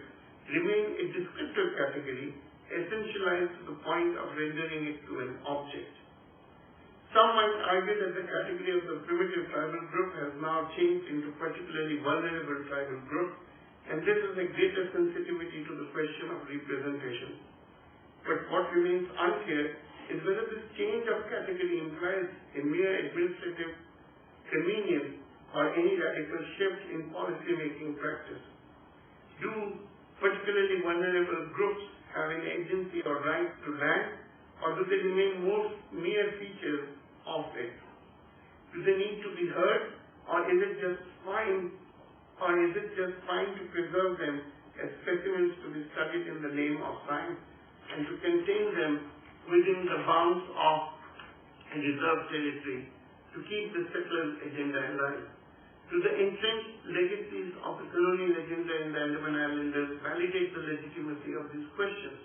remains a descriptive category essentialized to the point of rendering it to an object. Some might argue that the category of the primitive tribal group has now changed into particularly vulnerable tribal group, and this is a greater sensitivity to the question of representation. But what remains unclear is whether this change of category implies a mere administrative convenience or any radical shift in policy-making practice. Do particularly vulnerable groups have an agency or right to land, or do they remain more mere features of it? Do they need to be heard, or is it just fine to preserve them as specimens to be studied in the name of science and to contain them within the bounds of a reserved territory to keep the settlers' agenda alive? Do the entrenched legacies of the colonial agenda in the Andaman Islanders validate the legitimacy of these questions?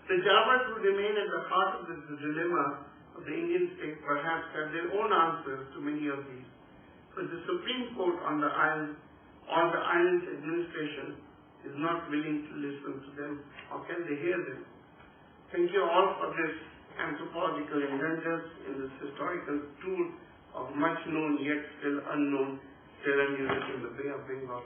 The Javas who remain at the heart of this dilemma of the Indian state perhaps have their own answers to many of these, but the Supreme Court on the island or the island's administration is not willing to listen to them, or can they hear them? Thank you all for this anthropological indulgence in this historical tour of much known yet still unknown Terra Nullius in the Bay of Bengal.